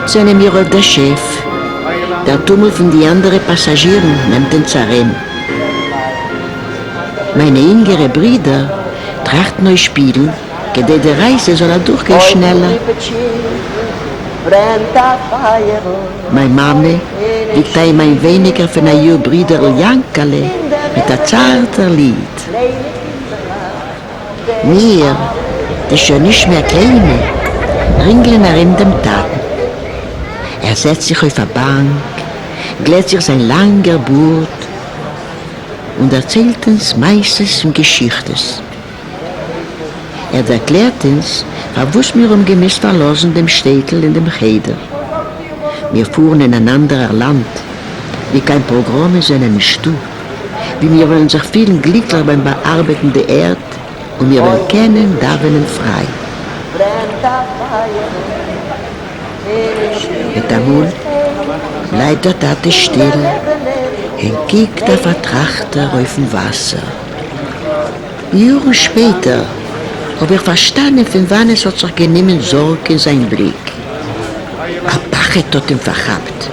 sind wir auf der Schiff. Der Tummel von den anderen Passagieren nimmt den Zarem. Meine jüngeren Brüder trachten euch spielen, dass die Reise soll durchgehen schneller. Meine Mama liegt ein weniger von einer jungen Brüder Jankale mit einem zarten Lied. Wir, die schon nicht mehr Kleine, ringeln nach ihm dem Taten. Setzt sich auf eine Bank, glätt sich sein langer Bart und erzählt uns meistens Geschichtes. Erklärt uns, was wir gemäß verlassen dem Städtel in dem Cheder. Wir fuhren in ein anderes Land, wie kein Programm ist in einem Stuhl, wie wir wollen sich vielen glücklich beim Bearbeiten der Erde und wir wollen kennen, da werden frei. Mit einmal bleibt der Tate still und kiegt der Vertrachter auf dem Wasser. Jahre später habe ich verstanden, von wann es hat sich genommen Sorge in seinen Blick. Ein Pachet hat ihn verhabt.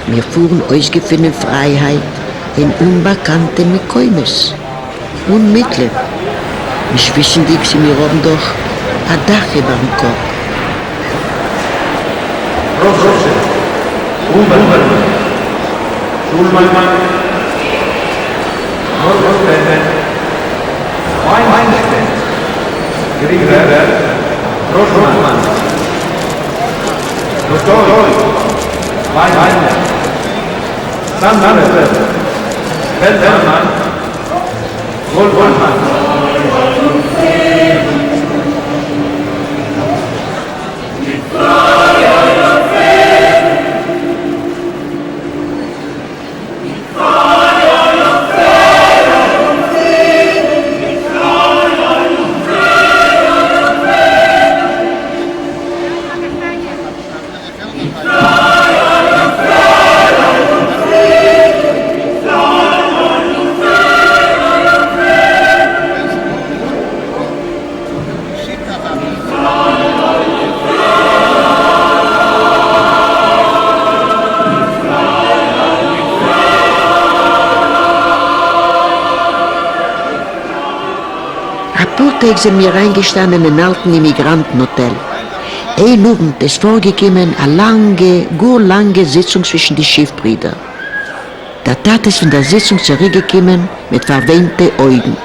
Wir fuhren ausgefunden in Freiheit in unbekannte Mekäumes. Unmittelbar. Ich wissen die, wir haben doch ein Dach über dem Kopf. Sind wir reingestanden in ein alten Immigrantenhotel. Ein Abend ist vorgekommen eine lange Sitzung zwischen den Schiffbrüdern. Der Tat ist von der Sitzung zurückgekommen mit verweinten Augen.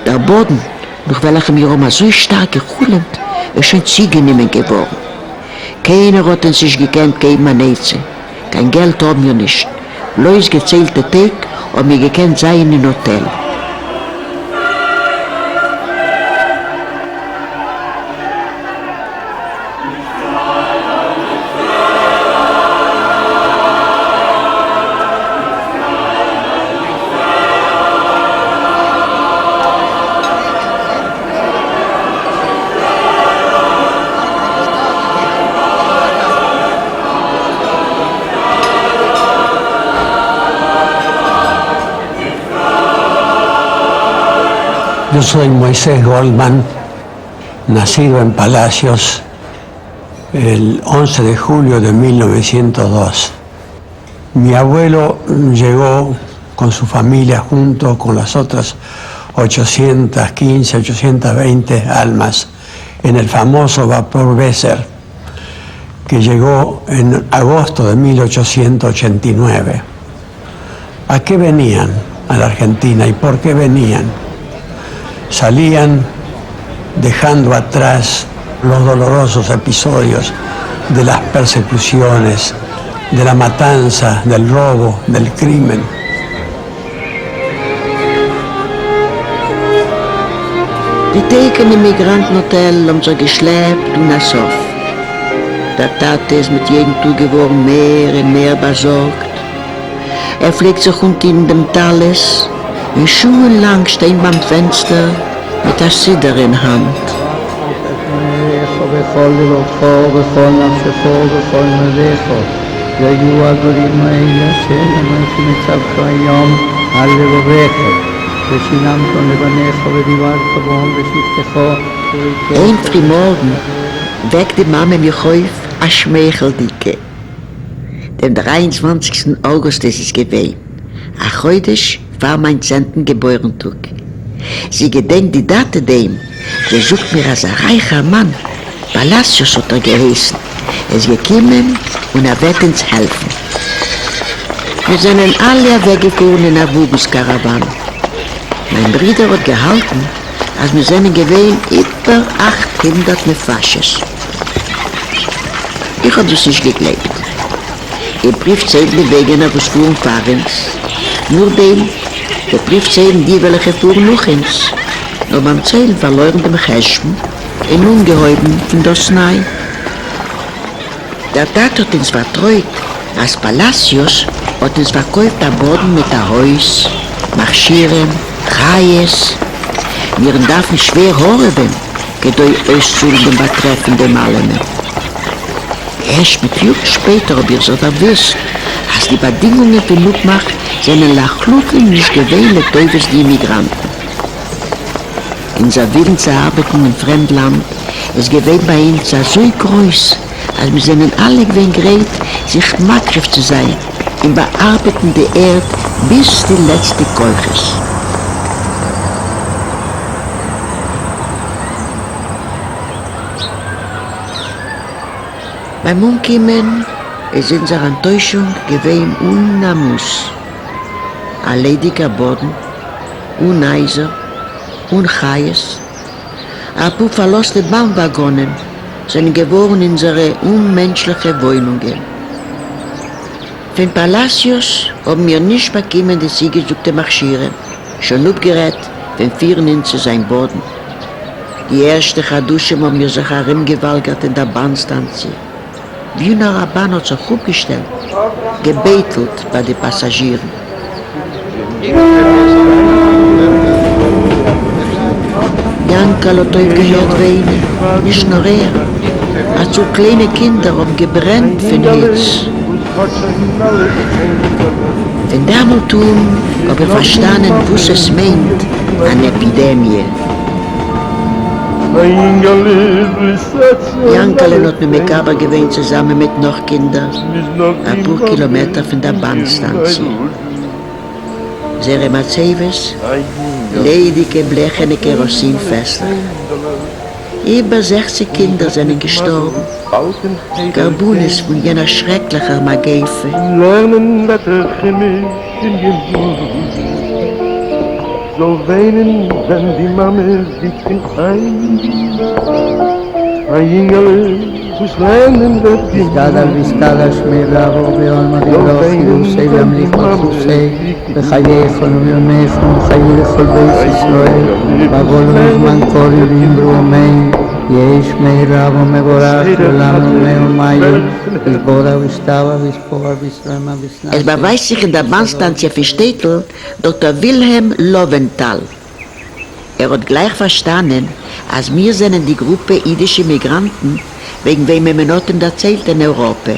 Der Boden, durch welchem wir immer so stark gekühlt, ist schon zugenommen geworden. Keiner hat uns sich gekannt geben an Eize. Kein Geld haben wir nicht. Bloß gezählte Tag haben wir gekannt sein im Hotel. Yo soy Moisés Goldman, nacido en Palacios el 11 de julio de 1902. Mi abuelo llegó con su familia junto con las otras 815, 820 almas en el famoso vapor Weser, que llegó en agosto de 1889. ¿A qué venían a la Argentina y por qué venían? Salían dejando atrás los dolorosos episodios de las persecuciones, de la matanza, del robo, del crimen. Die Theken im Migrantenhotel haben sie geschleppt und ersoff. Der Tate ist mit jedem Tag geworden mehr und mehr besorgt. Pflegt sich unten in dem Talles und schulenlang steht beim Fenster mit der Sidder in Hand. Ein Frühmorgen weckt die Mama mich auf, a Schmecheldicke. Dem 23. August ist es gewesen. A Chodesh war mein 10. Geburtstag. Sie gedenkt die Date dem. Sie sucht mir als ein reicher Mann. Palacios hat geheißen. Es gekommen und wird uns helfen. Wir sind alle weggefahren in einer Wubuskarawane. Mein Bruder hat gehalten, als wir sind gewesen über 800 Nefasches. Ich habe das nicht geglaubt. Der Brief zählt die Wege nach was fuhren fahrens. Nur dem, der Brief zählen die, welche fuhren noch ins. Nur beim Zählen verloren dem Cheshm in Ungeheuben von der Snai. Der Tat hat uns vertreut, als Palacios hat uns verkauft am Boden mit der Haus, Marschieren, Chayes. Wir dürfen schwer hören, gedei auszuhlen betreffende Malene. Erst mit Jahren später habe ich so gewusst, als die Bedingungen für Lugmach sind Lachluken nicht gewählt durch die Immigranten. Unser Willen zu arbeiten im Fremdland ist gewählt bei uns so groß, als wir sind alle gewähnt gerät, sich makriff zu sein, im Bearbeiten der Erde bis die letzte Keuches. Beim Umkommen ist unsere Enttäuschung gewesen unamus. Ein lediger Boden, Eiser, Chayes. Ein paar verlassene Bahnwaggonen sind geworden unsere unmenschliche Wohnungen. Von Palacios haben wir nicht bekommen die siegesuchte Marschieren, schon abgerät, von 4 zu sein Boden. Die erste Chadusche haben wir sich herumgewalgert in der Bahnstanzie. Wie ein Rabban hat sich aufgestellt, gebetelt bei den Passagieren. Jankel hat aufgehört weinen, nicht nur Als so kleine Kinder haben gebrennt von Hitz. Von damals habe ich verstanden, was es meint, eine Epidemie. Jankel hat mit Mekaba gewesen zusammen mit noch Kindern, ein paar Kilometer von der Bahnstation. Sehr Mercedes, ledige blechene Kerosinfässer. Über 60 Kinder sind gestorben. Garbunis von jener schrecklichen Magefe. Lernen Wetter chemisch in Geburt. So weinen, wenn die Mama sieht in ein Jüngerle, who's lernen wird Viscada, Shmirabo, Beolma, Diloch, Selam, Lichot, Husei, Bechayechon, Vionechon, Chayechon, Beis Israel, Bagolon, Mankori, Limbru, Omein, Yesh, Meirabo, Mevorach, Olamo, Meomayo, Visboda, Vistava, Vispor, Vislama, Visnach. Es beweist sich in der Bahnstanzie für Städtel Dr. Wilhelm Lowenthal. Hat gleich verstanden, als wir sind die Gruppe jüdische Migranten, wegen wem wir Minuten erzählt in Europa.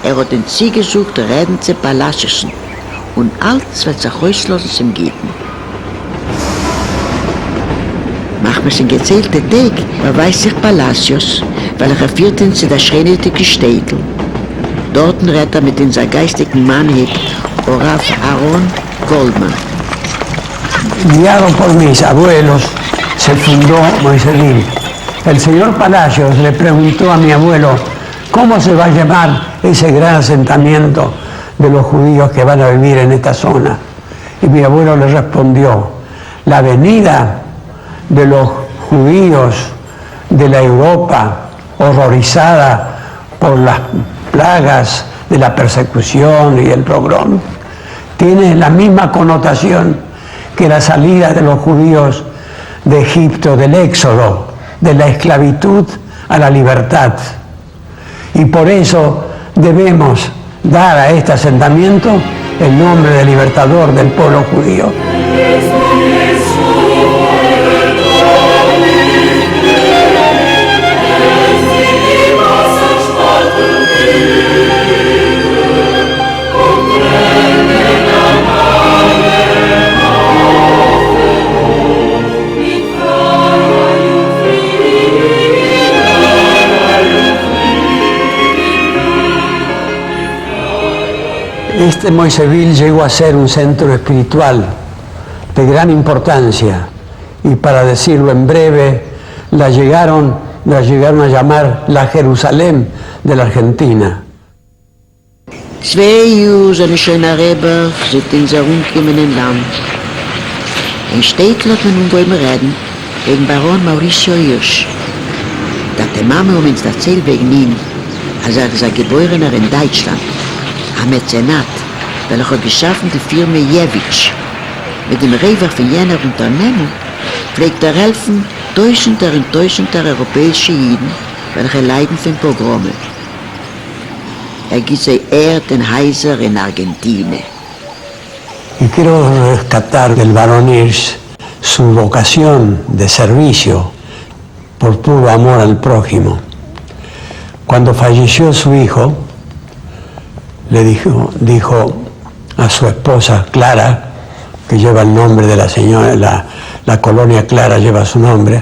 Hat den Ziel gesucht, Reden zu Palacios und alles wird sich auslosen zum Gitten. Macht man es in gezählten Tag, beweist sich Palacios, weil führt uns zu der schreinige Städtel. Dort redet mit unserem geistigen Mann, Orav Aaron Goldman. Guiado por mis abuelos, se fundó Moiselín. El señor Palacios le preguntó a mi abuelo cómo se va a llamar ese gran asentamiento de los judíos que van a vivir en esta zona. Y mi abuelo le respondió, la venida de los judíos de la Europa horrorizada por las plagas de la persecución y el pogrom, tiene la misma connotación que la salida de los judíos de Egipto, del éxodo, de la esclavitud a la libertad. Y por eso debemos dar a este asentamiento el nombre de libertador del pueblo judío. Este Moiseville llegó a ser un centro espiritual de gran importancia y, para decirlo en breve, la llegaron a llamar la Jerusalén de la Argentina. 2 Jahre sind schon Araber, sind in so umgekommenen Land. Ein Städtler hat man wollen reden, wegen Baron Mauricio Hirsch. Da die Mama uns erzählt wegen ihm, als sei Geborener in Deutschland, ein Mäzenat, weil hat geschaffen die Firma Jewitsch. Mit dem Rewer von jener Unternehmung pflegt helfen Tausender und Tausender europäische Jiden, welche leiden von Pogrome. Gibt sie Erd und Heiser in Argentina. Y quiero rescatar del barón Hirsch su vocación de servicio por puro amor al prójimo. Cuando falleció su hijo, le dijo a su esposa Clara, que lleva el nombre de la señora, la colonia Clara lleva su nombre,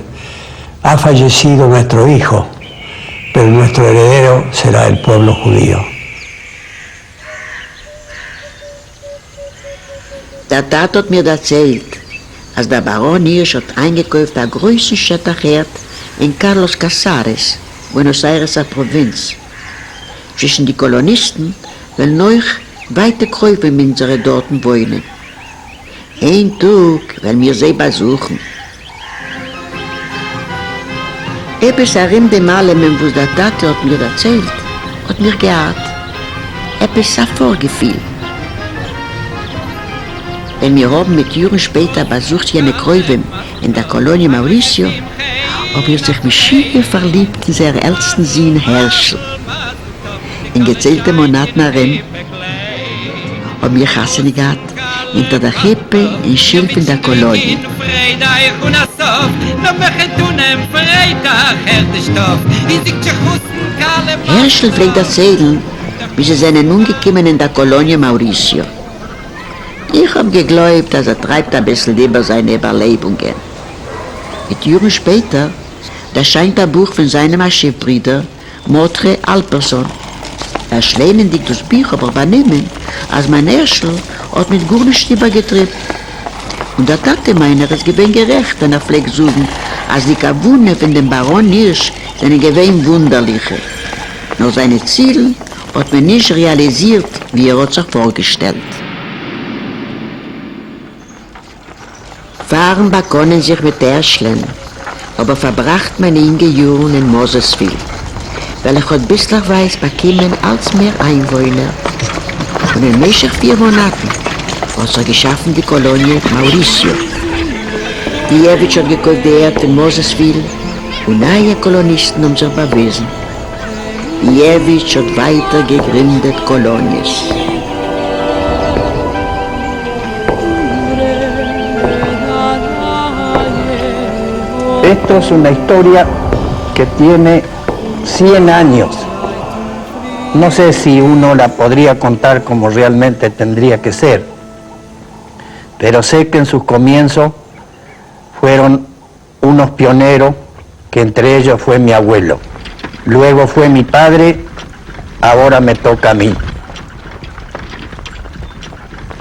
ha fallecido nuestro hijo, pero nuestro heredero será el pueblo judío. Der Tat hat mir erzählt, als der Baron Hirsch hat eingekauft der größten Städteherd in Carlos Casares, Buenos Aires, der Provinz. Zwischen die Kolonisten will noch weite Käufe in unsere dorten wohnen. Ein Tag will mir sie besuchen. Etwas herum dem allem, was der Tate hat mir erzählt, hat mir gehabt. Etwas ein Vorgefühl. Wenn wir haben mit Jahren später besucht jene Käufe in der Kolonie Mauricio, ob er sich mit Schiebe verliebt in seinen ältesten Sohn Herschel. In gezählten Monaten herum haben wir Kassen gehabt, hinter der Kippe in Schilf in der Kolonie. Herschel pflegt erzählen, wie sie seinen umgekommen in der Kolonie Mauricio. Ich hab geglaubt, dass treibt ein bisschen über seine Überlebungen. Mit Jahren später, da scheint ein Buch von seinem Schiffbruder, Motre Alperson. Schleinen dich das Buch aber übernehmen, als mein Herschel hat mit gar nichts übergetrieben. Und der Tate meiner ist gewinn gerecht, wenn pflegt suchen, als die Kavune von dem Baron Hirsch seine gewinn wunderliche. Nur seine Ziele hat man nicht realisiert, wie hat sich vorgestellt. Fahren begonnen sich mit Herscheln, aber verbracht man einige Jahre in Mosesville, weil hat bislang weiß bekommen als mehr Einwohner. Und in mäßig 4 Monaten hat geschaffen die Kolonie Mauricio. Die Jewitsch hat gekauft die Erde in Mosesville und neue Kolonisten haben sich bewiesen. Die Jewitsch hat weiter gegründet Kolonies. Esto es una historia que tiene 100 años. No sé si uno la podría contar como realmente tendría que ser, pero sé que en sus comienzos fueron unos pioneros, que entre ellos fue mi abuelo. Luego fue mi padre, ahora me toca a mí.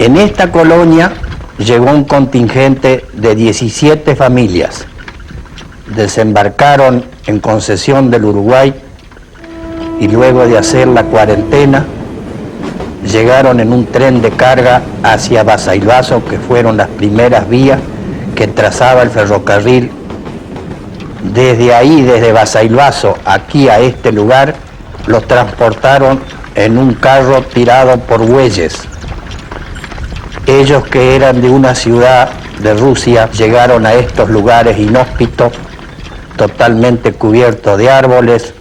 En esta colonia llegó un contingente de 17 familias. Desembarcaron en Concesión del Uruguay y luego de hacer la cuarentena llegaron en un tren de carga hacia Basailbazo, que fueron las primeras vías que trazaba el ferrocarril. Desde ahí, desde Basailbazo aquí a este lugar, los transportaron en un carro tirado por bueyes. Ellos, que eran de una ciudad de Rusia, llegaron a estos lugares inhóspitos, totalmente cubiertos de árboles,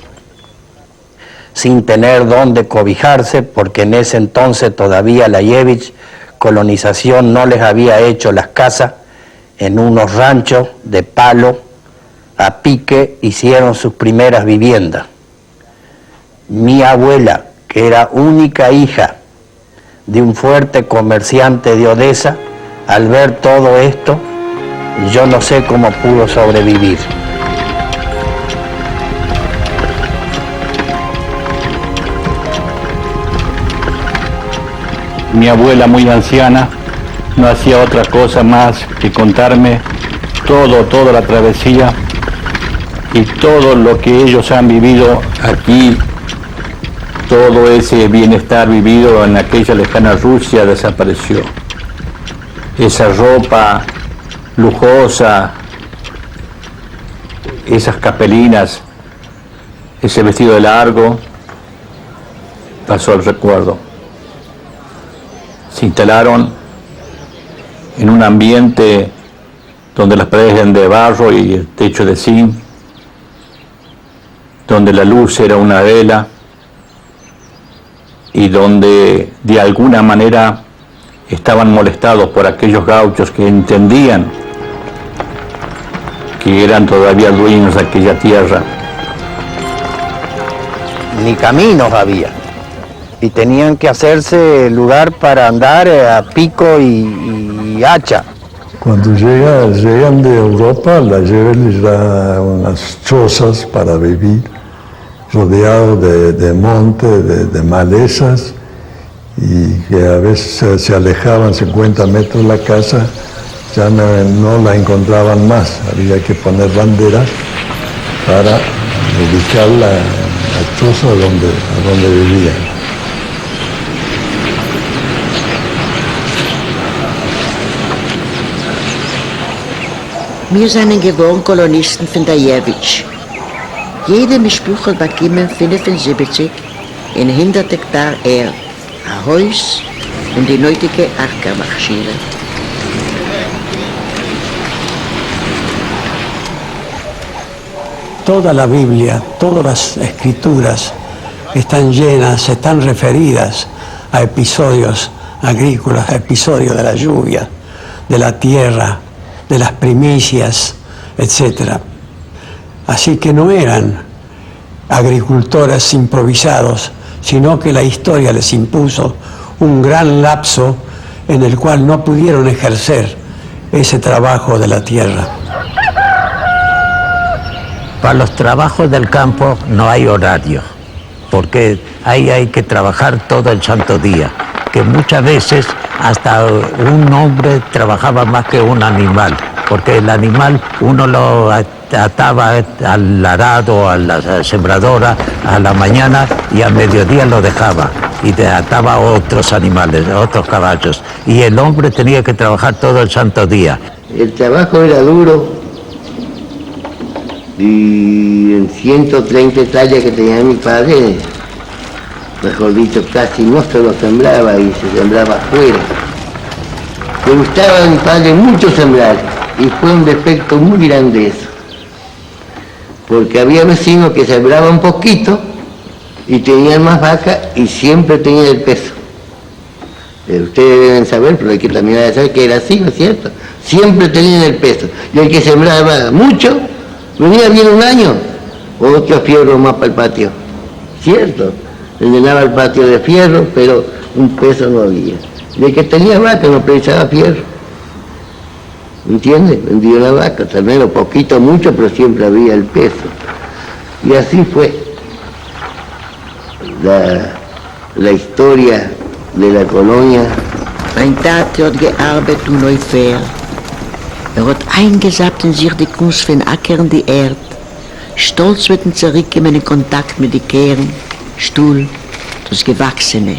sin tener dónde cobijarse, porque en ese entonces todavía la Yevich colonización no les había hecho las casas. En unos ranchos de palo a pique hicieron sus primeras viviendas. Mi abuela, que era única hija de un fuerte comerciante de Odessa, al ver todo esto, yo no sé cómo pudo sobrevivir. Mi abuela, muy anciana, no hacía otra cosa más que contarme toda la travesía y todo lo que ellos han vivido aquí, todo ese bienestar vivido en aquella lejana Rusia desapareció. Esa ropa lujosa, esas capelinas, ese vestido largo, pasó al recuerdo. Se instalaron en un ambiente donde las paredes eran de barro y el techo de zinc, donde la luz era una vela y donde de alguna manera estaban molestados por aquellos gauchos que entendían que eran todavía dueños de aquella tierra. Ni caminos había, y tenían que hacerse lugar para andar a pico y hacha. Cuando llegan de Europa, la lleven les da unas chozas para vivir, rodeados de monte, de malezas, y que a veces se alejaban 50 metros de la casa, ya no la encontraban más. Había que poner banderas para ubicar la choza a donde vivían. Wir sind gewohnt Kolonisten von Dajewitsch. Jede Mischbuche bekommen 75 in 100 Hektar Erde, ein Haus und die nötige Ackermaschine. Toda la Biblia, todas las escrituras están llenas, están referidas a episodios agrícolas, a episodios de la lluvia, de la tierra, de las primicias, etc. Así que no eran agricultores improvisados, sino que la historia les impuso un gran lapso en el cual no pudieron ejercer ese trabajo de la tierra. Para los trabajos del campo no hay horario, porque ahí hay que trabajar todo el santo día, que muchas veces hasta un hombre trabajaba más que un animal, porque el animal uno lo ataba al arado, a la sembradora, a la mañana y a mediodía lo dejaba y ataba a otros animales, a otros caballos, y el hombre tenía que trabajar todo el santo día. El trabajo era duro y en 130 hectáreas que tenía mi padre, mejor dicho, casi no se lo sembraba y se sembraba afuera. Le gustaba a mi padre mucho sembrar y fue un defecto muy grande eso, porque había vecinos que sembraban un poquito y tenían más vacas y siempre tenían el peso. Ustedes deben saber, pero hay que también saber que era así, ¿no es cierto? Siempre tenían el peso. Y el que sembraba mucho, venía bien un año, otro fierro más para el patio, ¿cierto? Le llenaba el patio de fierro, pero un peso no había. Y el que tenía vaca no precisaba fierro, ¿entiendes? Vendía una vaca, también poquito, mucho, pero siempre había el peso. Y así fue la historia de la Colonia. Mein Tate hat gearbeitet und neu fair. Hat eingesappt in sich die Kunst von Ackern die Erde. Stolz wird ihn zurückgekommen in Kontakt mit den Kehren, Stuhl, das Gewachsene.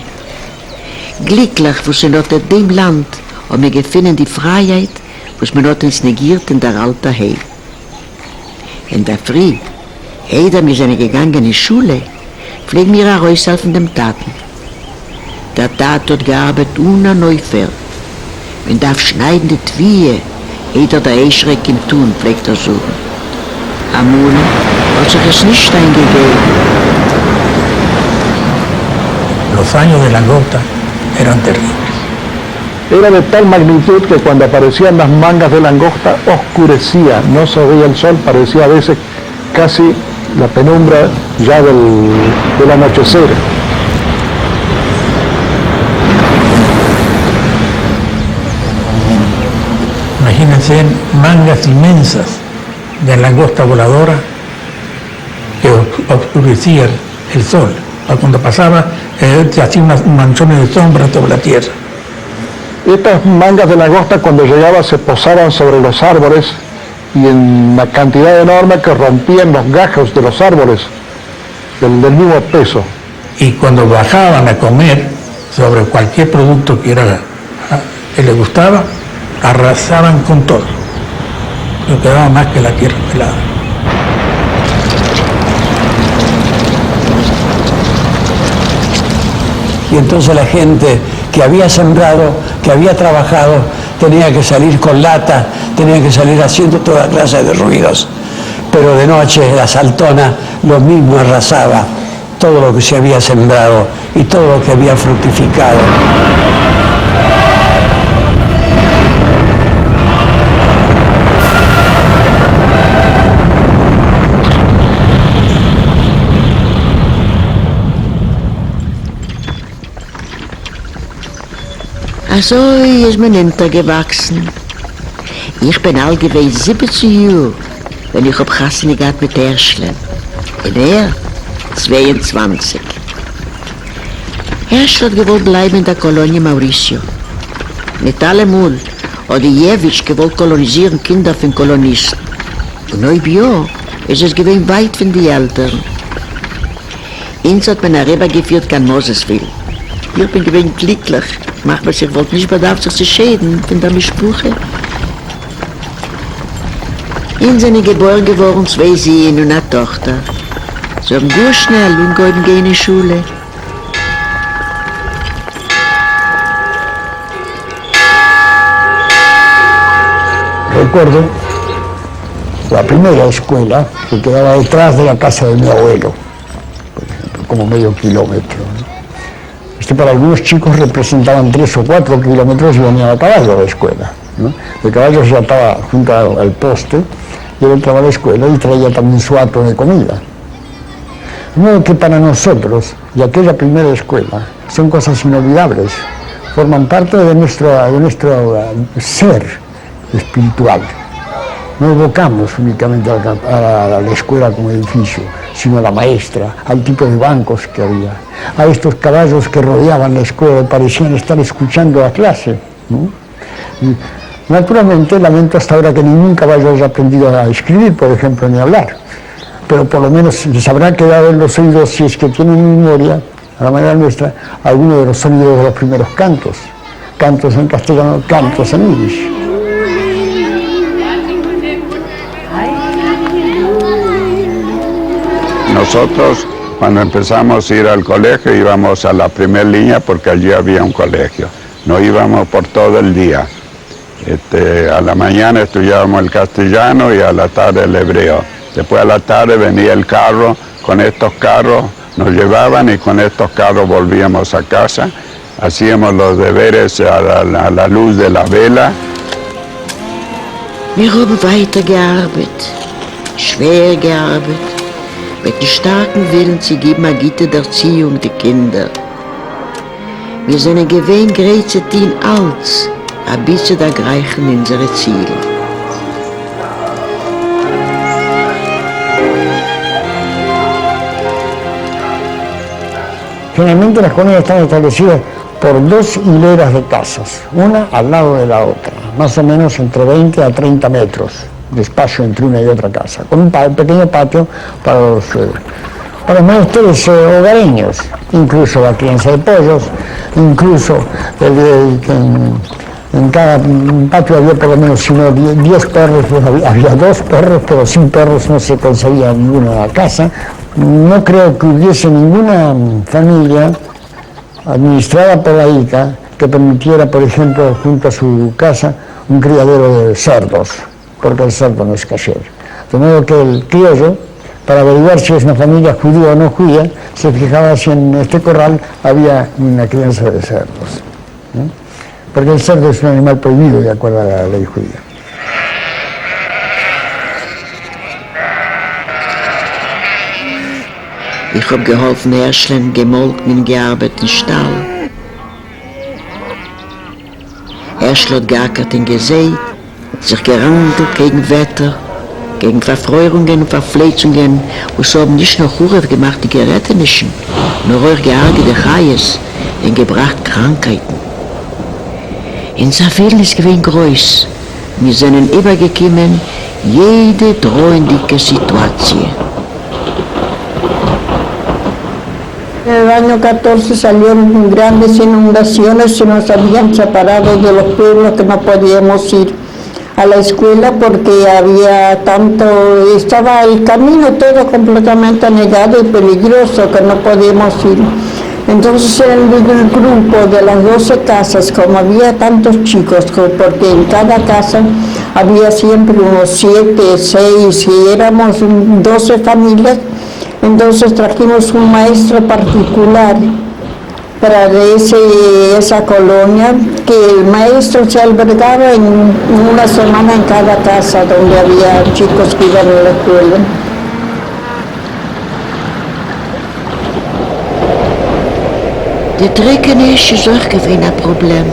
Glücklich, was in dem Land haben wir gefunden die Freiheit, was man hat uns negiert in der alten Hei. In der Früh, jeder wir sind gegangen in die Schule, pflegen wir heraushelfen dem Taten. Der Tat hat gearbeitet ohne Neufeld. Man darf schneiden die Twie, jeder der Eischreck im Tun, pflegt er so. Amul hat sich es nicht eingegeben. Los años de langosta eran terribles. Era de tal magnitud que cuando aparecían las mangas de langosta oscurecía, no se veía el sol, parecía a veces casi la penumbra ya del anochecer. Imagínense mangas inmensas de langosta voladora que oscurecían el sol. Cuando pasaba, se hacía unas manchones de sombra sobre la tierra. Estas mangas de langosta cuando llegaba se posaban sobre los árboles y en una cantidad enorme que rompían los gajos de los árboles del mismo peso. Y cuando bajaban a comer sobre cualquier producto que les gustaba, arrasaban con todo. No quedaba más que la tierra pelada. Y entonces la gente que había sembrado, que había trabajado, tenía que salir con lata, tenía que salir haciendo toda clase de ruidos. Pero de noche la saltona lo mismo arrasaba todo lo que se había sembrado y todo lo que había fructificado. Also ist mein Enter gewachsen. Ich bin alt gewesen 17 Jahre, wenn ich auf Chassene gehabt mit Erschlen. Und er 22. Erschl hat gewollt bleiben in der Kolonie Mauricio. Nicht allemal hat Jewitsch gewollt kolonisieren Kinder von Kolonisten. Und heute Jahr ist es gewesen weit von den Eltern. Uns hat man herübergeführt kann Mosesville. Ich bin gewesen glücklich. Macht man sich wohl nicht bedarf, sich zu schäden von der Mischbuche. In sind geboren geworden 2 Söhne und eine Tochter. Sie haben gut schnell und gehen in die Schule. Recuerdo la primera escuela que quedaba detrás de la casa de mi abuelo, por ejemplo, como medio kilómetro, ¿no? Para algunos chicos representaban 3 o 4 kilómetros y venían a caballo a la escuela, ¿no? El caballo se ataba junto al poste y él entraba a la escuela y traía también su hato de comida. De modo que para nosotros, y aquella primera escuela, son cosas inolvidables, forman parte de nuestro ser espiritual. No evocamos únicamente a la escuela como edificio, sino a la maestra, al tipo de bancos que había, a estos caballos que rodeaban la escuela y parecían estar escuchando la clase, ¿no? Y, naturalmente, lamento hasta ahora que ningún caballo haya aprendido a escribir, por ejemplo, ni a hablar, pero por lo menos les habrá quedado en los oídos, si es que tienen memoria, a la manera nuestra, algunos de los sonidos de los primeros cantos en castellano, cantos en yiddish. Nosotros, cuando empezamos a ir al colegio, íbamos a la primera línea porque allí había un colegio. No íbamos por todo el día. A la mañana estudiábamos el castellano y a la tarde el hebreo. Después a la tarde venía el carro, con estos carros nos llevaban y con estos carros volvíamos a casa. Hacíamos los deberes a la luz de la vela. Wir haben weitergearbeitet, schwer gearbeitet. Mit dem starken Willen zu geben eine gute Erziehung der Kinder. Wir sind ein gewähnt Gräzetin als, ein bisschen ergreifen unsere Ziele. Generalmente las colonias están establecidas por 2 hileras de casas, una al lado de la otra, más o menos entre 20 a 30 metros de espacio entre una y otra casa, con un pequeño patio para los menesteres hogareños, incluso la crianza de pollos, incluso en cada patio había por lo menos 10 perros, había 2 perros, pero sin perros no se concebía ninguna casa. No creo que hubiese ninguna familia administrada por la ICA que permitiera, por ejemplo, junto a su casa, un criadero de cerdos, porque el cerdo no es kasher. De modo que el criollo, para averiguar si es una familia judía o no judía, se fijaba si en este corral había una crianza de cerdos, ¿no? Porque el cerdo es un animal prohibido de acuerdo a la ley judía. Ich habe geholfen, Erschlen, gemolken und gearbeitet im Stall. Erschl hat geackert und gesät, sich gerangelt gegen Wetter, gegen Verfreuerungen und Verfletzungen, und so haben nicht nur Churef gemacht, die Gerettenischen, nur auch geärgerte Chayes und gebracht Krankheiten. Unser Willen ist gewesen groß. Wir sind übergekommen, jede drohende Situation. En el año 14 salieron grandes inundaciones y nos habían separado de los pueblos que no podíamos ir a la escuela porque había estaba el camino todo completamente anegado y peligroso que no podíamos ir. Entonces en el grupo de las 12 casas, como había tantos chicos, porque en cada casa había siempre unos 7, 6 y éramos 12 familias, entonces trajimos un maestro particular para esa colonia, que el maestro se albergaba en una semana en cada casa donde había chicos que iban a la escuela. De Treckenich ist auch gewesen ein Problem.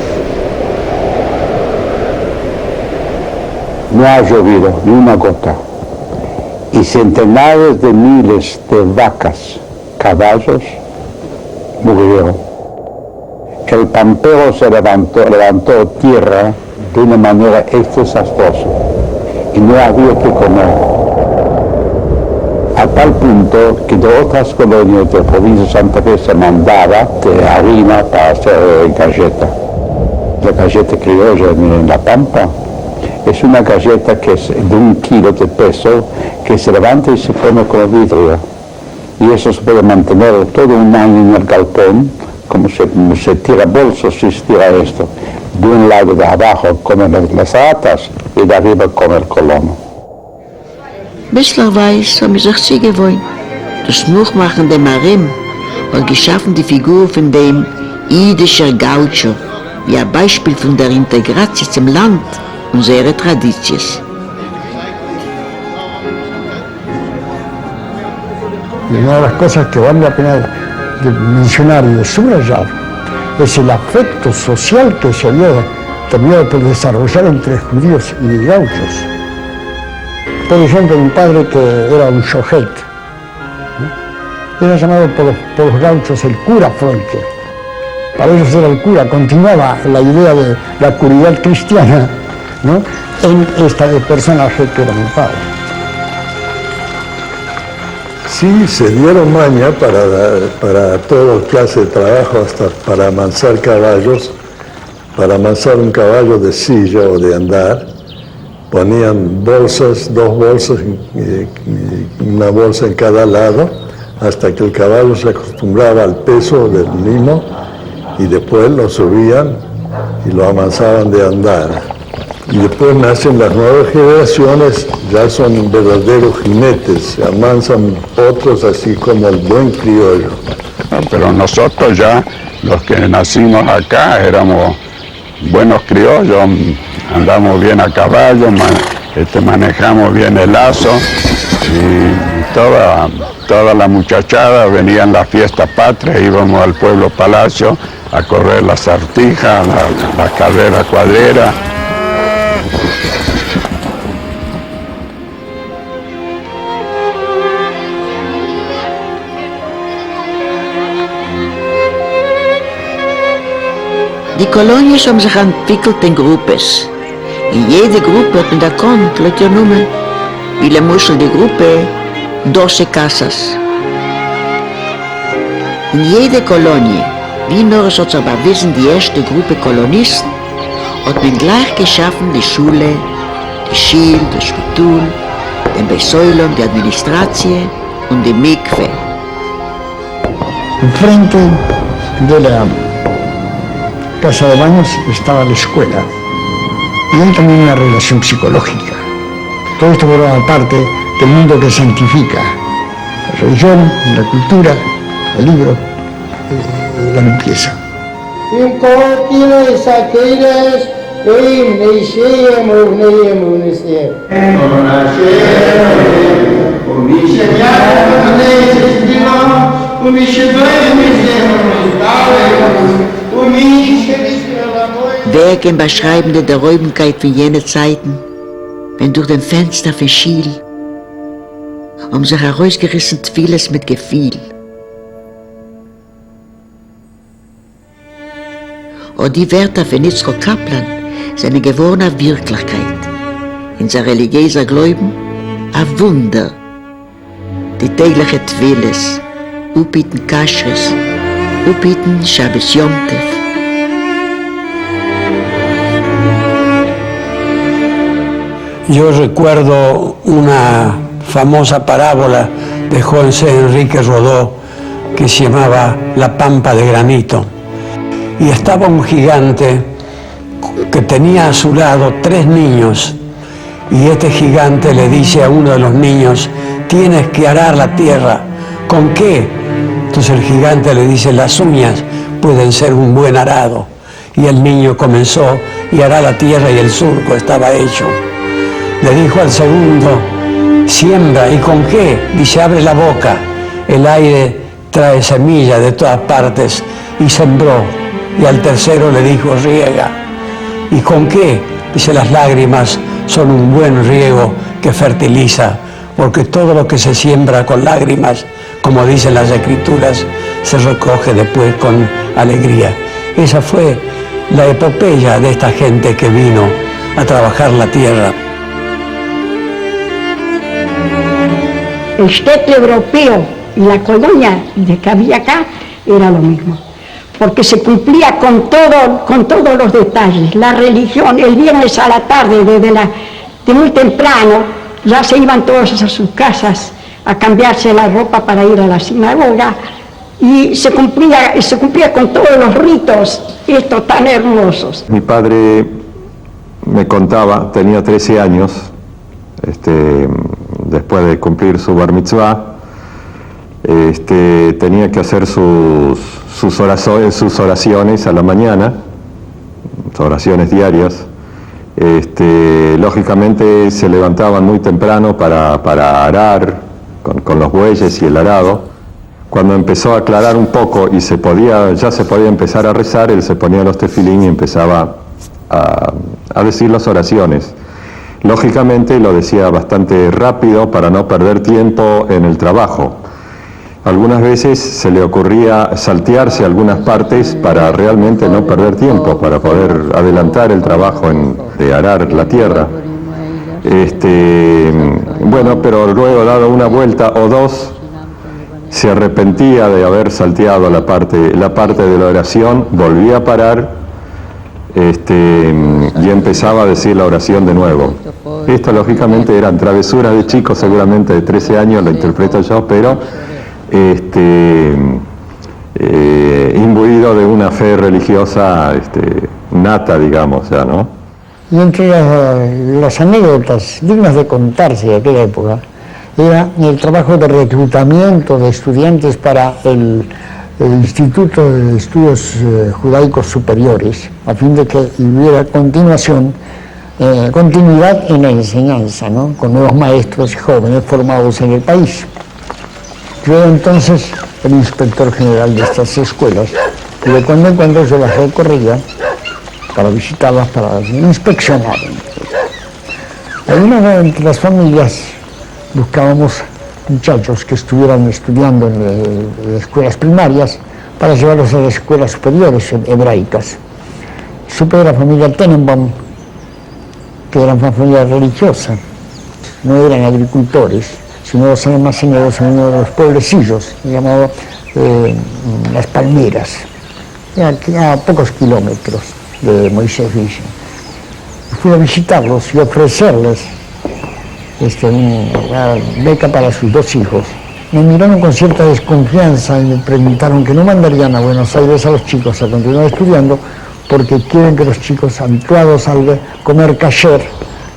No ha llovido ni una gota y centenares de miles de vacas, caballos, murieron. El pampero se levantó tierra de una manera desastrosa y no había que comer. A tal punto que de otras colonias de la provincia de Santa Fe se mandaba de harina para hacer galleta. La galleta criolla en La Pampa es una galleta que es de 1 kilo de peso que se levanta y se come con vidrio. Y eso se puede mantener todo un año en el galpón, como se tira bolsos si se tira esto. De un lado de abajo comen las ratas y de arriba come el colono. Mittlerweile haben wir sich sie gewohnt. Das Nachmachen der Marim hat geschaffen die Figur von dem jüdischen Gaucho, wie ein Beispiel von der Integration zum Land und seine Traditions. Y una de las cosas que vale la pena de mencionar y de subrayar es el afecto social que se había terminado por desarrollar entre judíos y gauchos. Por ejemplo, un padre que era un shohet, ¿no? Era llamado por los gauchos el cura Freunke. Para ellos era el cura, continuaba la idea de la curidad cristiana, ¿no?, en este personaje que era mi padre. Sí, se dieron maña para toda clase de trabajo, hasta para amansar caballos. Para amansar un caballo de silla o de andar, ponían bolsas, 2 bolsas, una bolsa en cada lado, hasta que el caballo se acostumbraba al peso del limo y después lo subían y lo amansaban de andar. Y después nacen las nuevas generaciones, ya son verdaderos jinetes, se amansan otros así como el buen criollo. Pero nosotros ya, los que nacimos acá, éramos buenos criollos, andamos bien a caballo, manejamos bien el lazo y toda la muchachada venía en la fiesta patria, íbamos al pueblo palacio a correr la sortija, la carrera cuadrera. Die Kolonies haben sich entwickelt in Gruppen. In jede Gruppe hat man da kommt, Leute ja nummer. Wie la Muschel die Gruppe, 12 Casas. In jede Kolonie, wie nur es hat aber wissen, die erste Gruppe Kolonisten, hat man gleich geschaffen die Schule, die Schil, das Spitul, den Besäulung, die Administratie und die Mikve. Enfrente de la casa de baños estaba la escuela y hay también una relación psicológica. Todo esto forma parte del mundo que santifica la religión, la cultura, el libro y la limpieza. Werken beschreibende der Räumlichkeit von jenen Zeiten, wenn durch den Fenster verschiel, haben sich herausgerissen vieles mit Gefühl. und die Wörter von Yitzchak Kaplan sind eine gewohnte Wirklichkeit. Unser religiöser Glauben, ein Wunder. Die tägliche Twilis, upiten Kaschres, upiten Shabbos Yom Tov. Yo recuerdo una famosa parábola de José Enrique Rodó que se llamaba La Pampa de Granito. Y estaba un gigante que tenía a su lado 3 niños. Y este gigante le dice a uno de los niños, tienes que arar la tierra. ¿Con qué? Entonces el gigante le dice, las uñas pueden ser un buen arado. Y el niño comenzó y ará la tierra y el surco estaba hecho. Le dijo al segundo, siembra. ¿Y con qué? Dice, abre la boca. El aire trae semillas de todas partes y sembró. Y al tercero le dijo, riega. ¿Y con qué? Dice, las lágrimas son un buen riego que fertiliza, porque todo lo que se siembra con lágrimas, como dicen las Escrituras, se recoge después con alegría. Esa fue la epopeya de esta gente que vino a trabajar la tierra. El Städte europeo y la colonia que había acá era lo mismo, porque se cumplía con todos los detalles. La religión, el viernes a la tarde, de muy temprano, ya se iban todos a sus casas a cambiarse la ropa para ir a la sinagoga, y se cumplía con todos los ritos, estos tan hermosos. Mi padre me contaba, tenía 13 años, después de cumplir su bar mitzvah, tenía que hacer sus oraciones a la mañana, sus oraciones diarias. Lógicamente se levantaban muy temprano para arar con los bueyes y el arado. Cuando empezó a aclarar un poco y ya se podía empezar a rezar, él se ponía los tefilín y empezaba a decir las oraciones. Lógicamente lo decía bastante rápido para no perder tiempo en el trabajo. Algunas veces se le ocurría saltearse algunas partes para realmente no perder tiempo, para poder adelantar el trabajo de arar la tierra. Bueno, pero luego, dado una vuelta o dos, se arrepentía de haber salteado la parte de la oración, volvía a parar y empezaba a decir la oración de nuevo. Esto lógicamente eran travesuras de chicos, seguramente de 13 años, lo interpreto yo, pero imbuido de una fe religiosa nata, digamos, ya, ¿no? Y entre las anécdotas dignas de contarse de aquella época era el trabajo de reclutamiento de estudiantes para el Instituto de Estudios Judaicos Superiores, a fin de que hubiera continuidad en la enseñanza, ¿no? Con nuevos maestros y jóvenes formados en el país. Yo era entonces el inspector general de estas escuelas y de cuando en cuando yo las recorría para visitarlas, para inspeccionar. Entre las familias buscábamos muchachos que estuvieran estudiando en escuelas primarias para llevarlos a las escuelas superiores hebraicas. Supe de la familia Tenenbaum, que era una familia religiosa, no eran agricultores, sino los almaceneros en uno de los pueblecillos llamado Las Palmeras, a pocos kilómetros de Moisés Villa. Fui a visitarlos y ofrecerles una beca para sus 2 hijos. Me miraron con cierta desconfianza y me preguntaron que no mandarían a Buenos Aires a los chicos a continuar estudiando porque quieren que los chicos habituados al comer kasher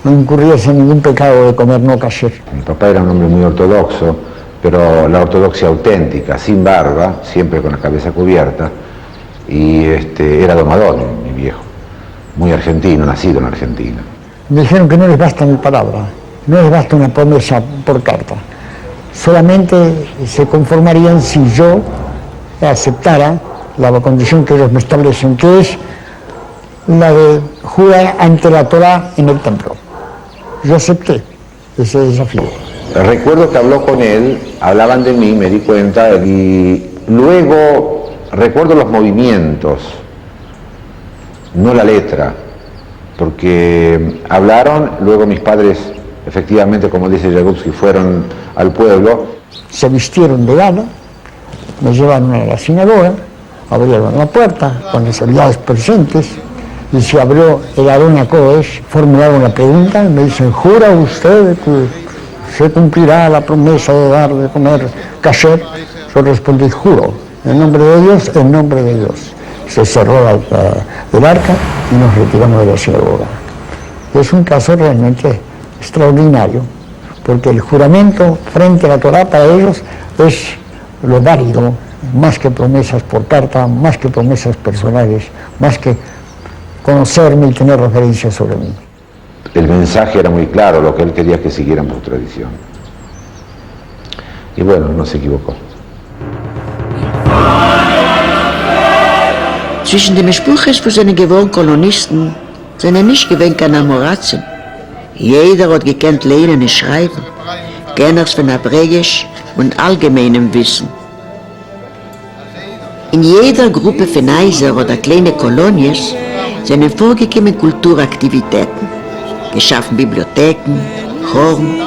no incurriesen en ningún pecado de comer no kasher. Mi papá era un hombre muy ortodoxo, pero la ortodoxia auténtica, sin barba, siempre con la cabeza cubierta, y era domador, mi viejo, muy argentino, nacido en Argentina. Me dijeron que no les basta mi palabra, no les basta una promesa por carta, solamente se conformarían si yo aceptara la condición que ellos me establecen, que es la de jurar ante la Torá en el templo. Yo acepté ese desafío. Recuerdo que habló con él, hablaban de mí, me di cuenta, y luego recuerdo los movimientos no la letra, porque hablaron, luego mis padres, efectivamente, como dice Yagubski, fueron al pueblo. Se vistieron de gala, me llevaron a la sinagoga, abrieron la puerta con las autoridades presentes y se abrió el Aarón HaKodesh, formularon la pregunta y me dicen, ¿jura usted que se cumplirá la promesa de dar de comer kasher? Yo respondí, juro, en nombre de Dios, en nombre de Dios. Se cerró el arca y nos retiramos de la sinagoga. Es un caso realmente extraordinario, porque el juramento frente a la Torá para ellos es lo válido, más que promesas por carta, más que promesas personales, más que conocerme y tener referencias sobre mí. El mensaje era muy claro, lo que él quería que siguieran por tradición. Y bueno, no se equivocó. Zwischen den Sprüchen von seinen gewohnten Kolonisten sind nicht gewöhnt keine Amoratzen. Jeder hat gekannt lernen und schreiben, Kenners von Hebräisch und allgemeinem Wissen. In jeder Gruppe von Eiser oder kleinen Kolonies sind vorgekommen Kulturaktivitäten, geschaffen Bibliotheken, Choren,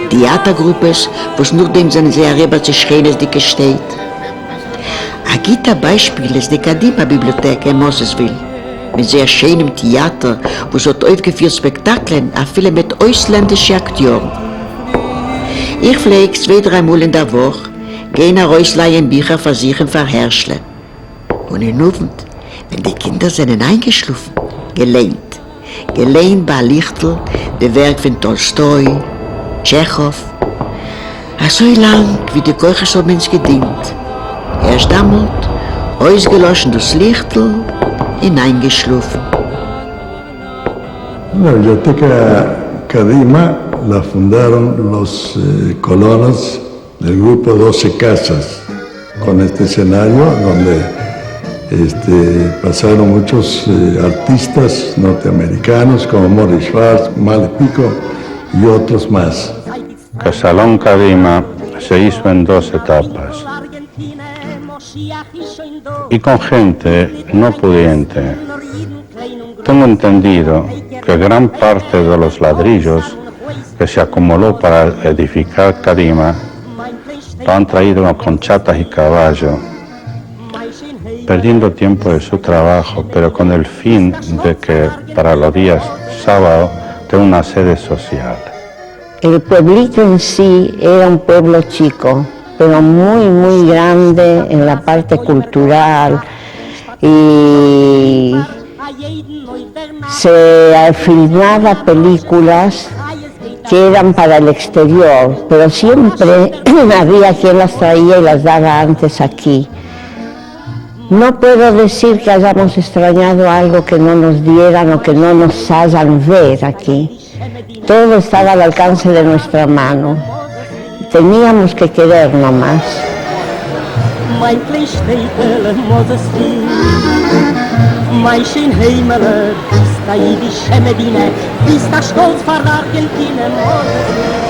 Theatergruppes, was nur dem sind sehr rüber zu schreien, die gesteht. Ein gutes Beispiel ist die Kadima-Bibliothek in Mosesville, mit sehr schönem Theater, wo es hat aufgeführt Spektakeln, auch viele mit ausländischen Akteuren. Ich pflege 2-3 Mal in der Woche, gehen ausleihen Bücher für sich und verherrschen. Und in Abend, wenn die Kinder sind eingeschlafen, gelehnt bei Lichtl, das Werk von Tolstoi, Tschechow, so lang wie die Keuchers haben uns gedient. Erst damals, ausgelöscht das Lichtl, hineingeschlafen. La biblioteca Kadima la fundaron los colonos del grupo 12 Casas, con este escenario donde pasaron muchos artistas norteamericanos como Morris Schwartz, Male Pico y otros más. El Salón Kadima se hizo en 2 etapas y con gente no pudiente. Tengo entendido que gran parte de los ladrillos que se acumuló para edificar Kadima lo han traído con chatas y caballo, perdiendo tiempo de su trabajo, pero con el fin de que para los días sábados tenga una sede social. El pueblito en sí era un pueblo chico, pero muy grande en la parte cultural, y se filmaba películas que eran para el exterior, pero siempre había quien las traía y las daba antes aquí. No puedo decir que hayamos extrañado algo que no nos dieran o que no nos hayan ver aquí. Todo estaba al alcance de nuestra mano. Teníamos que querer nomás. Mein klein Städtel Mosesville, mein schön Heimeler, bist da jüdische Medine, bist da stolz vor Argentinien Mosesville.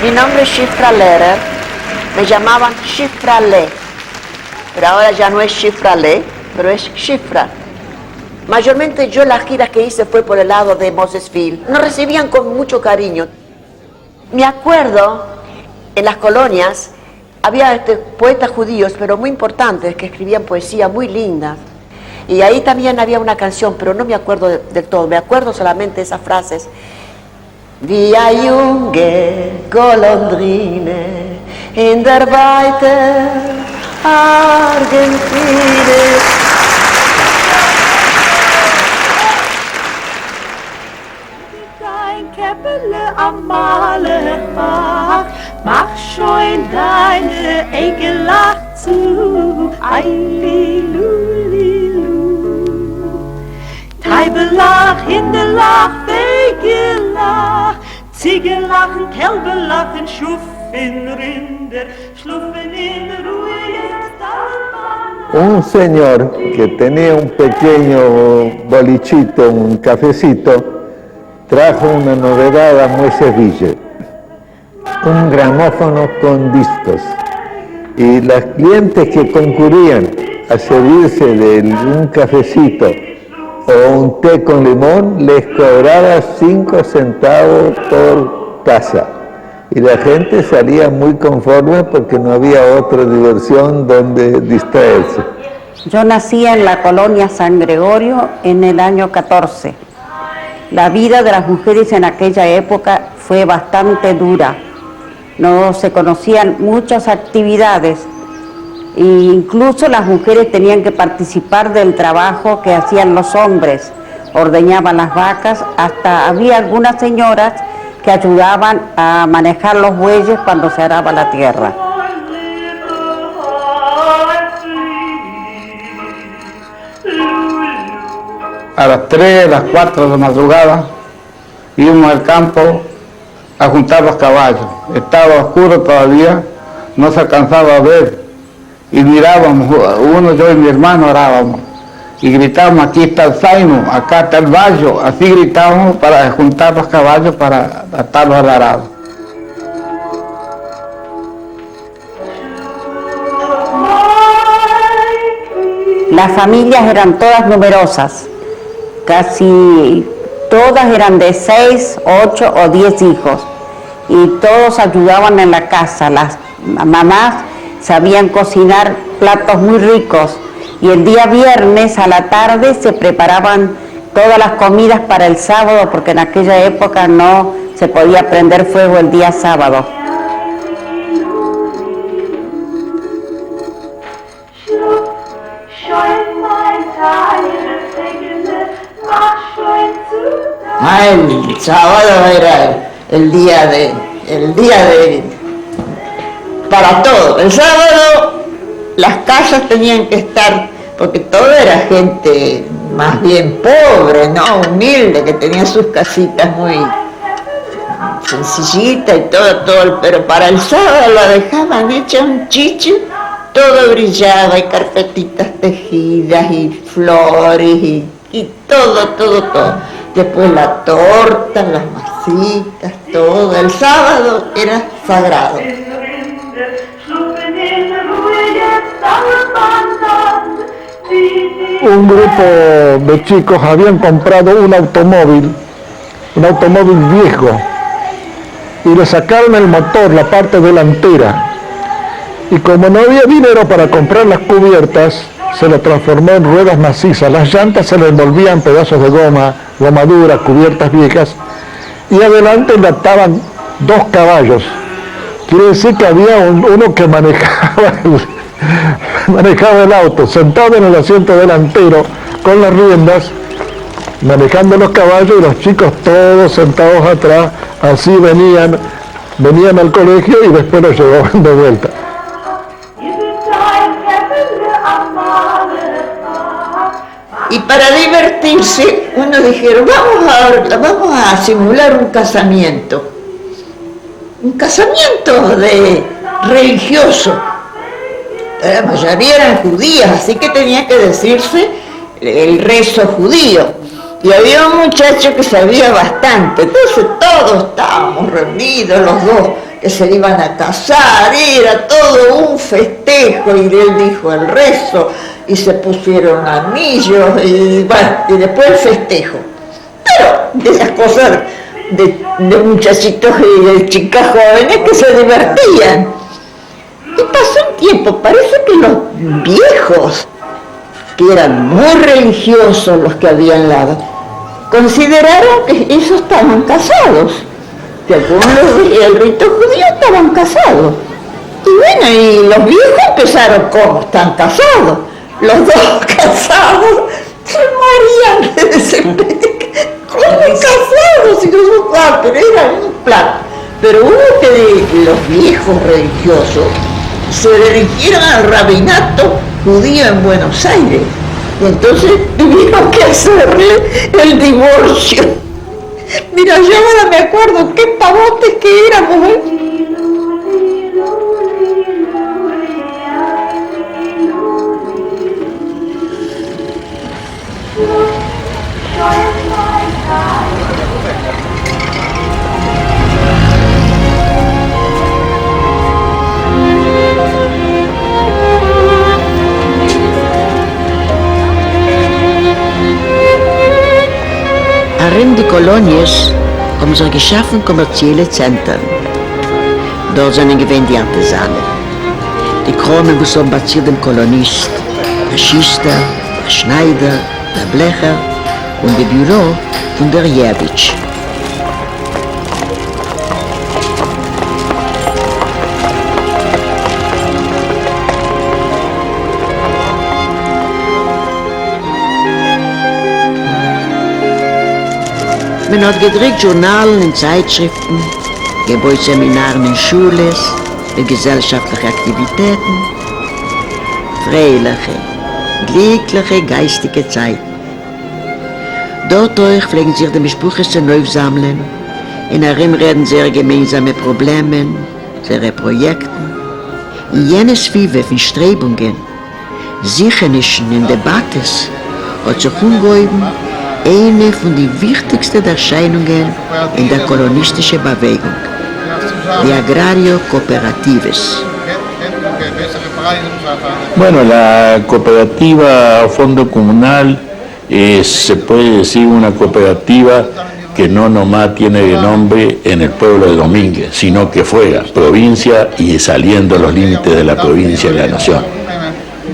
Mi nombre es Shifra Lehrer, me llamaban Shifra Le, pero ahora ya no es Shifra Le, pero es Shifra. Mayormente yo la gira que hice fue por el lado de Mosesville. Nos recibían con mucho cariño. Me acuerdo en las colonias había poetas judíos, pero muy importantes, que escribían poesía muy linda. Y ahí también había una canción, pero no me acuerdo del todo, me acuerdo solamente de esas frases. Wie ein junge Golondrine in der Weite Argentine. Dein Käppele am Malerfach, mach schon deine Engelach zu, Eililulilu. Teibelach, Hindelach, Wegelach, Ziegelachen, Kälbelachen, Schuffen, Rinder, Schluffen in Ruhe, Un señor que tenía un pequeño bolichito, un cafecito, trajo una novedad a Moisés Ville, un gramófono con discos. Y las clientes que concurrían a servirse de un cafecito o un té con limón, les cobraba 5 centavos por taza. Y la gente salía muy conforme porque no había otra diversión donde distraerse. Yo nací en la colonia San Gregorio en el año 14. La vida de las mujeres en aquella época fue bastante dura. No se conocían muchas actividades e incluso las mujeres tenían que participar del trabajo que hacían los hombres. Ordeñaban las vacas, hasta había algunas señoras que ayudaban a manejar los bueyes cuando se araba la tierra. A las 3, a las 4 de la madrugada íbamos al campo a juntar los caballos. Estaba oscuro todavía, no se alcanzaba a ver. Y mirábamos, uno, yo y mi hermano orábamos. Y gritábamos, aquí está el zaino, acá está el vallo. Así gritábamos para juntar los caballos para atarlos al arado. Las familias eran todas numerosas, casi todas eran de 6, 8 o 10 hijos y todos ayudaban en la casa. Las mamás sabían cocinar platos muy ricos y el día viernes a la tarde se preparaban todas las comidas para el sábado porque en aquella época no se podía prender fuego el día sábado. El sábado era el día de para todo. El sábado las casas tenían que estar, porque todo era gente más bien pobre, ¿no? Humilde, que tenía sus casitas muy sencillitas y todo, pero para el sábado la dejaban hecha un chiche, todo brillaba, y carpetitas tejidas y flores y todo. Después la torta, las masitas, todo. El sábado era sagrado. Un grupo de chicos habían comprado un automóvil viejo, y le sacaron el motor, la parte delantera. Y como no había dinero para comprar las cubiertas, se lo transformó en ruedas macizas. Las llantas se le envolvían pedazos de goma dura, cubiertas viejas, y adelante enlataban 2 caballos. Quiere decir que había uno que manejaba el auto, sentado en el asiento delantero, con las riendas, manejando los caballos, y los chicos todos sentados atrás. Así venían al colegio y después los llevaban de vuelta. Y para divertirse, unos dijeron, vamos a simular un casamiento de religioso. La mayoría eran judías, así que tenía que decirse el rezo judío. Y había un muchacho que sabía bastante, entonces todos estábamos reunidos, los dos que se iban a casar, era todo un festejo, y él dijo el rezo, y se pusieron anillos, y después el festejo. Pero de esas cosas de muchachitos y de chicas jóvenes que se divertían. Y pasó un tiempo, parece que los viejos, que eran muy religiosos los que habían al lado, consideraron que ellos estaban casados, que según el rito judío estaban casados. Y bueno, y los viejos empezaron, ¿cómo están casados? Los dos casados se morían de desespero. ¿Cómo casados? Si no son pero era un plan. Pero hubo que los viejos religiosos se dirigieron al rabinato judío en Buenos Aires. Y entonces tuvieron que hacerle el divorcio. Mira, yo ahora me acuerdo qué pavotes que éramos, ¿eh? Darin die Kolonies haben sie geschaffen kommerzielle Zentren. Dort sind gewähnt die Artesanen. Die Kronen, die so baziert dem Kolonist, der Schister, der Schneider, der Blecher und das Büro von der Jewitsch. Man hat gedruckt Journalen und Zeitschriften, Gebäudeseminaren in Schulen, mit gesellschaftlichen Aktivitäten. Freiliche, glückliche, geistige Zeiten. Dort pflegen sich die Besprüche zu neu sammeln, in darin reden sie ihre gemeinsamen Probleme, ihre Projekte. In jenes Vive von Strebungen, Sichernischen und Debatten hat sich umgehoben, eine von den wichtigsten Erscheinungen in der kolonistischen Bewegung, die Agrario-Cooperatives. Bueno, la cooperativa o fondo comunal se puede decir una cooperativa que no nomás tiene de nombre en el pueblo de Domínguez, sino que fuera provincia y saliendo a los límites de la provincia y la nación.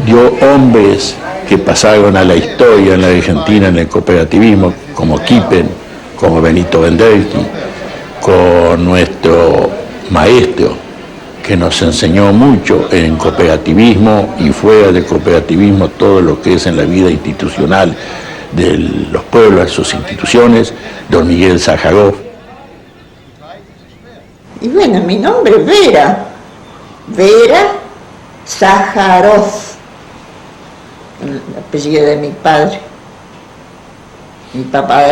Dio hombres que pasaron a la historia en la Argentina en el cooperativismo, como Kippen, como Benito Vendetti, con nuestro maestro, que nos enseñó mucho en cooperativismo y fuera del cooperativismo todo lo que es en la vida institucional de los pueblos, sus instituciones, don Miguel Sájarov. Y bueno, mi nombre es Vera Sájarov, el apellido de mi padre. Mi papá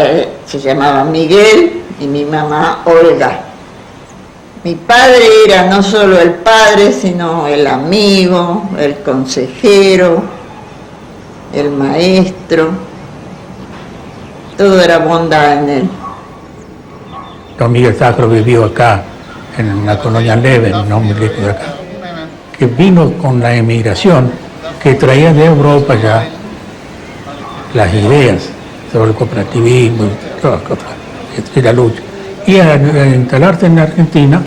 se llamaba Miguel y mi mamá Olga. Mi padre era no solo el padre, sino el amigo, el consejero, el maestro. Todo era bondad en él. Don Miguel Sájarov vivió acá, en la colonia Leven, no muy lejos de acá, que vino con la emigración, que traía de Europa ya las ideas sobre el cooperativismo y todas las cosas, y la lucha. Y al instalarse en la Argentina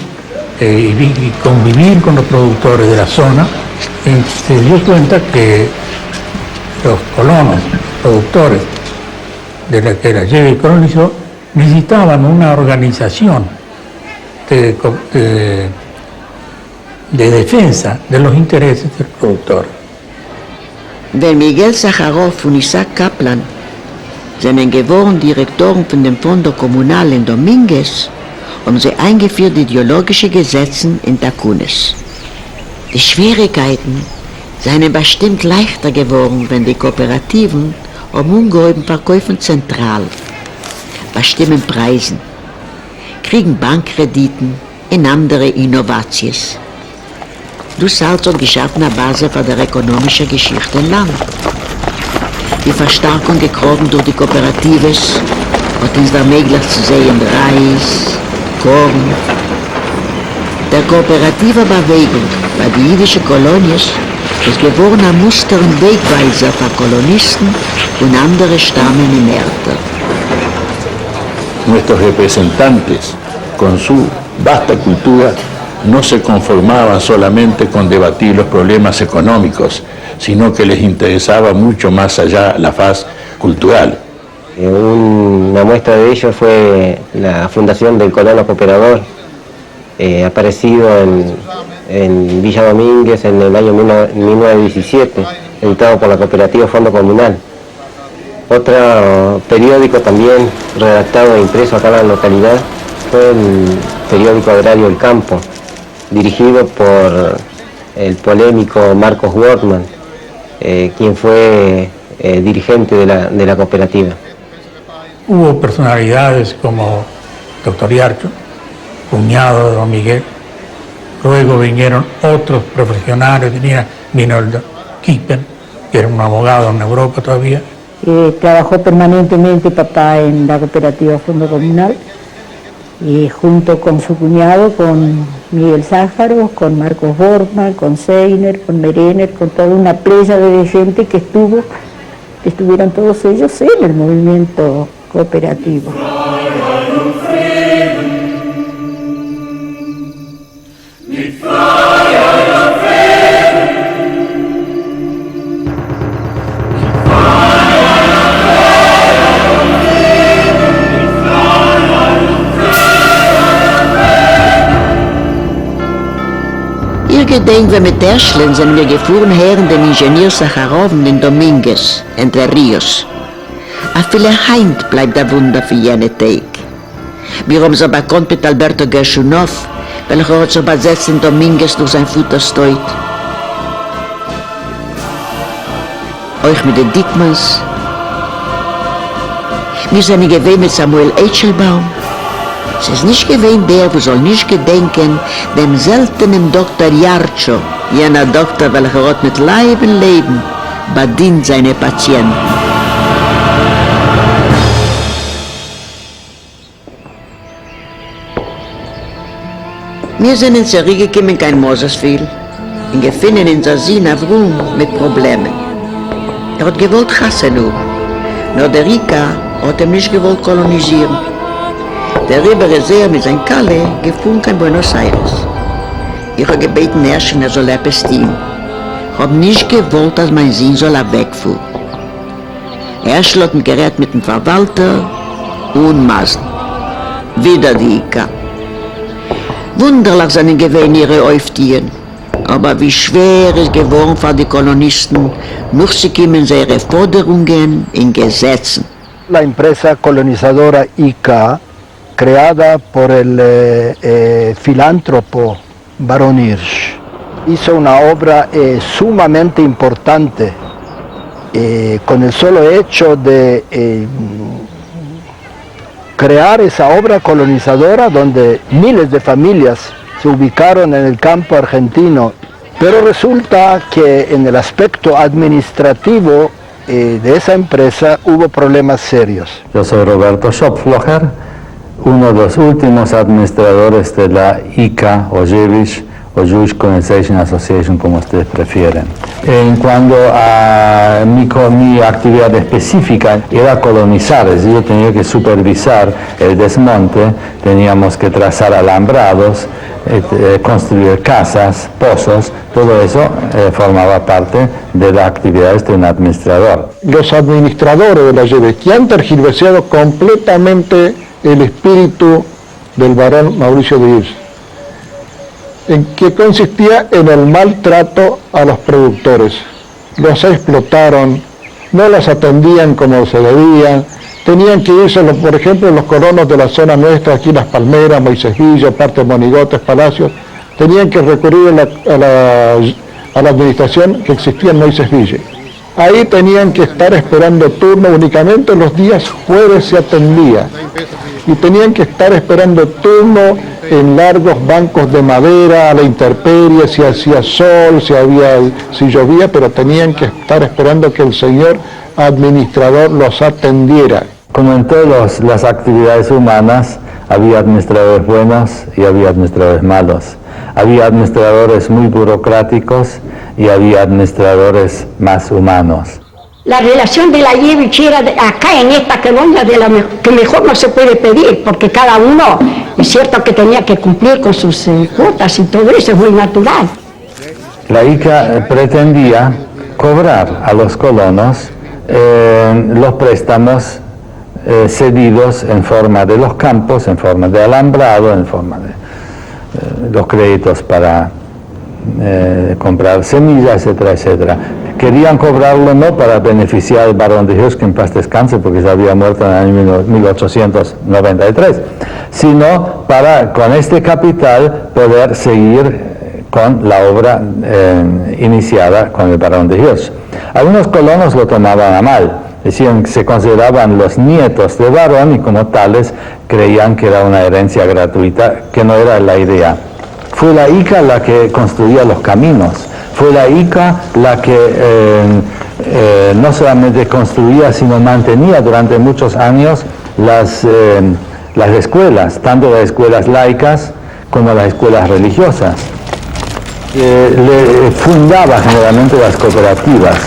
y convivir con los productores de la zona, se dio cuenta que los colonos, productores de la que la lleva y colonizó, necesitaban una organización de defensa de los intereses del productor. Wenn Miguel Sájarov und Isaac Kaplan sind geworden Direktoren von dem Fondo Kommunal in Domínguez, haben sie eingeführt ideologische Gesetze in Tacunes. Die Schwierigkeiten seien bestimmt leichter geworden, wenn die Kooperativen umgehoben verkaufen zentral, bestimmen Preisen, kriegen Bankkrediten und andere Innovations. Das hat geschaffen eine Basis für die ökonomische Geschichte im Land. Die Verstärkung gekrogen durch die Kooperatives hat uns ermöglicht zu sehen Reis, Korn. Der kooperative Bewegung bei den jüdischen Kolonies ist geworden ein Muster und Wegweiser für Kolonisten und andere Stammen in Erde. Nuestros representantes, con su vasta cultura, no se conformaban solamente con debatir los problemas económicos, sino que les interesaba mucho más allá la faz cultural. Una muestra de ello fue la fundación del Colono Cooperador, aparecido en Villa Domínguez en el año 1917, editado por la cooperativa Fondo Comunal. Otro periódico también redactado e impreso acá en la localidad fue el periódico agrario El Campo, dirigido por el polémico Marcos Wortman, quien fue dirigente de la cooperativa. Hubo personalidades como Dr. Yarcho, cuñado de don Miguel. Luego vinieron otros profesionales, vino el Kippen, que era un abogado en Europa todavía. Trabajó permanentemente papá en la cooperativa Fondo Comunal, junto con su cuñado, con Miguel Sájaro, con Marcos Bortman, con Seiner, con Merener, con toda una playa de gente que estuvieron todos ellos en el movimiento cooperativo. Irgendwann, wenn mit Derschlen sind wir gefahren Herren den Ingenieur Sacharoven in Dominguez, Entre Rios. A viele Heint bleibt der Wunder für jene Tag. Wir haben so bekannt mit Alberto Gershunov, welcher hat so besetzt in Dominguez durch sein Futtersteut. Euch mit den Dickmans. Wir sind gewesen mit Samuel Eichelbaum. Es ist nicht gewesen der, wo soll nicht gedenken, dem seltenen Dr. Yarcho, jener Doktor, welcher hat mit Leib und Leben bedient seine Patienten. Wir sind in zurückgekommen, kein Mosersville, und gefunden in Sasina Wrum mit Problemen. Hat gewollt Chassenur, nur der Rika hat ihm nicht gewollt kolonisieren. Der Rieber ist mit seinem Kalle gefunden in Buenos Aires. Ich habe gebeten, er soll etwas tun. Ich habe nicht gewollt, dass mein Sohn soll wegfuhren. Hat ein Gerät mit dem Verwalter und Masen. Wieder die Ika. Wunderlich sind gewesen ihre Auftieren. Aber wie schwer es geworden für die Kolonisten, noch zu kommen ihre Forderungen in Gesetzen. La empresa colonizadora ICA, creada por el filántropo Barón Hirsch, hizo una obra sumamente importante con el solo hecho de crear esa obra colonizadora donde miles de familias se ubicaron en el campo argentino, pero resulta que en el aspecto administrativo de esa empresa hubo problemas serios. Yo soy Roberto Schopflocher, uno de los últimos administradores de la ICA o Jewish o Jewish Colonization Association, como ustedes prefieren. En cuanto a mi actividad específica era colonizar, es decir, yo tenía que supervisar el desmonte, teníamos que trazar alambrados, construir casas, pozos, todo eso formaba parte de las actividades de un administrador. Los administradores de la Jewish que han tergiversado completamente el espíritu del barón Mauricio de Hirsch, en que consistía en el maltrato a los productores. Los explotaron, no los atendían como se debían, tenían que irse, por ejemplo, los colonos de la zona nuestra, aquí Las Palmeras, Moisés Villa, parte de Monigotes, Palacios, tenían que recurrir a la administración que existía en Moisés Villa. Ahí tenían que estar esperando turno, únicamente los días jueves se atendía. Y tenían que estar esperando turno en largos bancos de madera, a la intemperie, si hacía sol, si llovía, pero tenían que estar esperando que el señor administrador los atendiera. Como en todas las actividades humanas, había administradores buenos y había administradores malos. Había administradores muy burocráticos y había administradores más humanos. La relación de la Jewish era acá en esta colonia que mejor no se puede pedir, porque cada uno Es cierto que tenía que cumplir con sus cuotas y todo eso, es muy natural. La ICA pretendía cobrar a los colonos los préstamos cedidos en forma de los campos, en forma de alambrado, en forma de los créditos para comprar semillas, etcétera, etcétera. Querían cobrarlo no para beneficiar al barón de Hirsch, que en paz descanse, porque ya había muerto en el año 1893, sino para, con este capital, poder seguir con la obra iniciada con el barón de Hirsch. Algunos colonos lo tomaban a mal, decían que se consideraban los nietos del barón y como tales creían que era una herencia gratuita, que no era la idea. Fue la ICA la que construía los caminos, fue la ICA la que no solamente construía, sino mantenía durante muchos años las escuelas, tanto las escuelas laicas como las escuelas religiosas. Le fundaba generalmente las cooperativas.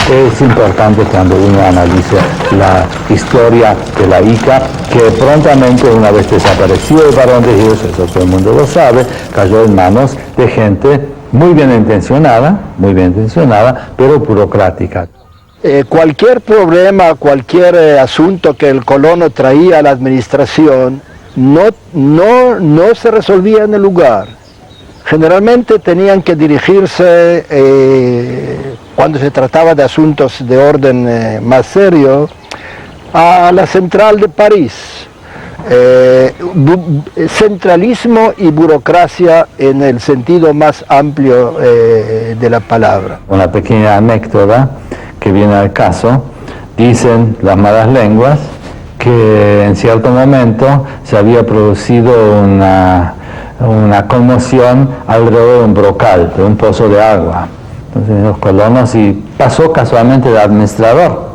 Es importante cuando uno analice la historia de la ICA, que prontamente, una vez desapareció el barón de Hirsch, eso todo el mundo lo sabe, cayó en manos de gente muy bien intencionada, pero burocrática. Cualquier problema, cualquier asunto que el colono traía a la administración no se resolvía en el lugar. Generalmente tenían que dirigirse, cuando se trataba de asuntos de orden más serio, a la central de París. Centralismo y burocracia en el sentido más amplio de la palabra. Una pequeña anécdota que viene al caso, dicen las malas lenguas que en cierto momento se había producido una conmoción alrededor de un brocal, de un pozo de agua. Entonces los colonos, y pasó casualmente el administrador,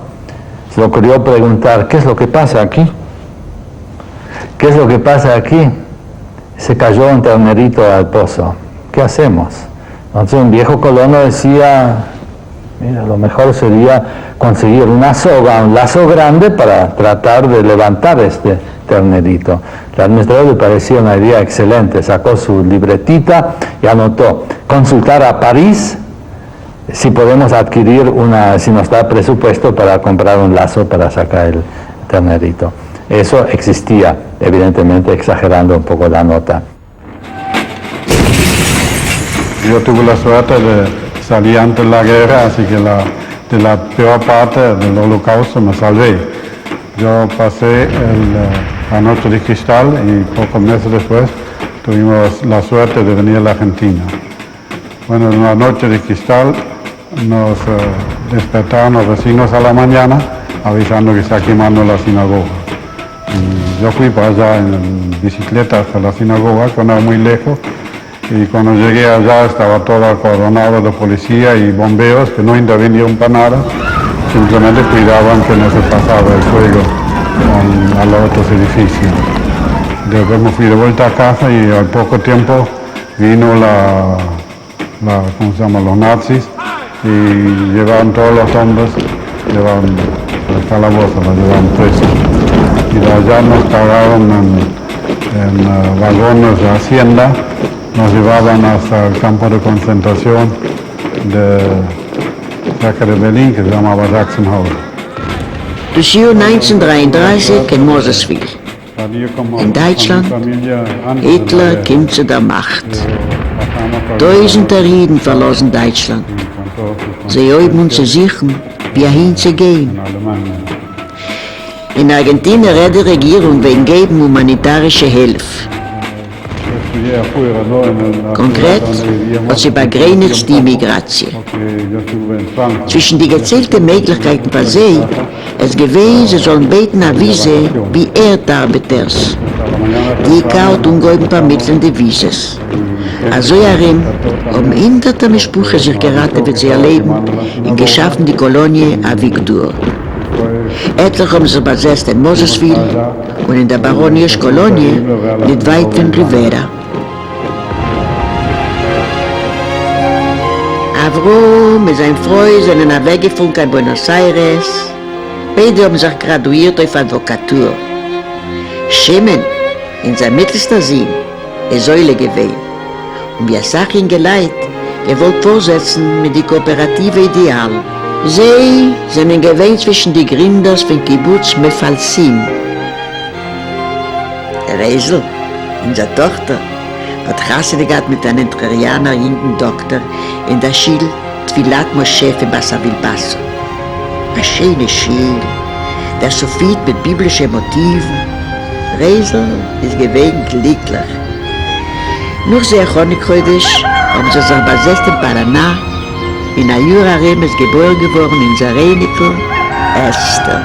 se le ocurrió preguntar, ¿qué es lo que pasa aquí? ¿Qué es lo que pasa aquí? Se cayó un ternerito al pozo. ¿Qué hacemos? Entonces un viejo colono decía, mira, lo mejor sería conseguir una soga, un lazo grande para tratar de levantar este ternerito. El administrador le pareció una idea excelente, sacó su libretita y anotó, consultar a París si podemos adquirir si nos da presupuesto para comprar un lazo para sacar el ternerito. Eso existía, evidentemente exagerando un poco la nota. Yo tuve la suerte de salir antes de la guerra, así que de la peor parte del holocausto me salvé. Yo pasé la noche de cristal y pocos meses después tuvimos la suerte de venir a la Argentina. Bueno, en la noche de cristal nos despertaron los vecinos a la mañana avisando que se está quemando la sinagoga. Y yo fui para allá en bicicleta hasta la sinagoga, que no era muy lejos, y cuando llegué allá estaba todo acordonado de policía y bomberos que no intervinieron para nada, simplemente cuidaban que no se pasaba el fuego a los otros edificios. Después me fui de vuelta a casa y al poco tiempo vino los nazis y llevaban todos los hombres, llevaban el calabozo, los llevaban presos. Y de allá nos pagaron en vagones de hacienda, nos llevaban hasta el campo de concentración cerca de Berlín, que se llamaba Sachsenhausen. Das Jahr 1933 in Moseswil. In Deutschland, Hitler kommt zu der Macht. Tausende Juden verlassen Deutschland. Sie haben uns zu sichern, wie hinzugehen. In Argentinien redet die Regierung wegen geben humanitarische Hilfe. Konkret hat sie begrenzt die Migration. Zwischen die gezählten Möglichkeiten für sie, es gewesen, sie sollen beten eine Wiese wie Erdarbeiters. Die kaut ungeheben vermittelnde Wieses. Also Jahren haben hinderte Mischbuche sich geraten, wie sie erleben, und geschaffen die Kolonie Avigdor. Etlich haben sie besetzt in Moseswil und in der Baronisch Kolonie nicht weit von Rivera. Avrom und sein Freund sind weggefunden in Buenos Aires. Beide haben sich graduiert auf Advokatur. Shimon in sein mittelster Sinn, Säule gewesen. Und wir sagen geleit, wollt vorsetzen mit die kooperative Ideal. Sie sind ein Gewinn zwischen die Gründers von Kibbutz Mefalsim. Reisel, unsere Tochter, hat Chassene gehabt mit einem Interianer jungen Doktor in der Schil Tfilat Moshe in Basavil Basso. Eine schöne Schil, der Sophit mit biblischen Motiven. Reisel ist gewesen glücklich. Nur sehr Chonikoidisch haben sie sich besetzt in Paraná. In der Jurarem ist geboren geworden in Zarenikel, Esther.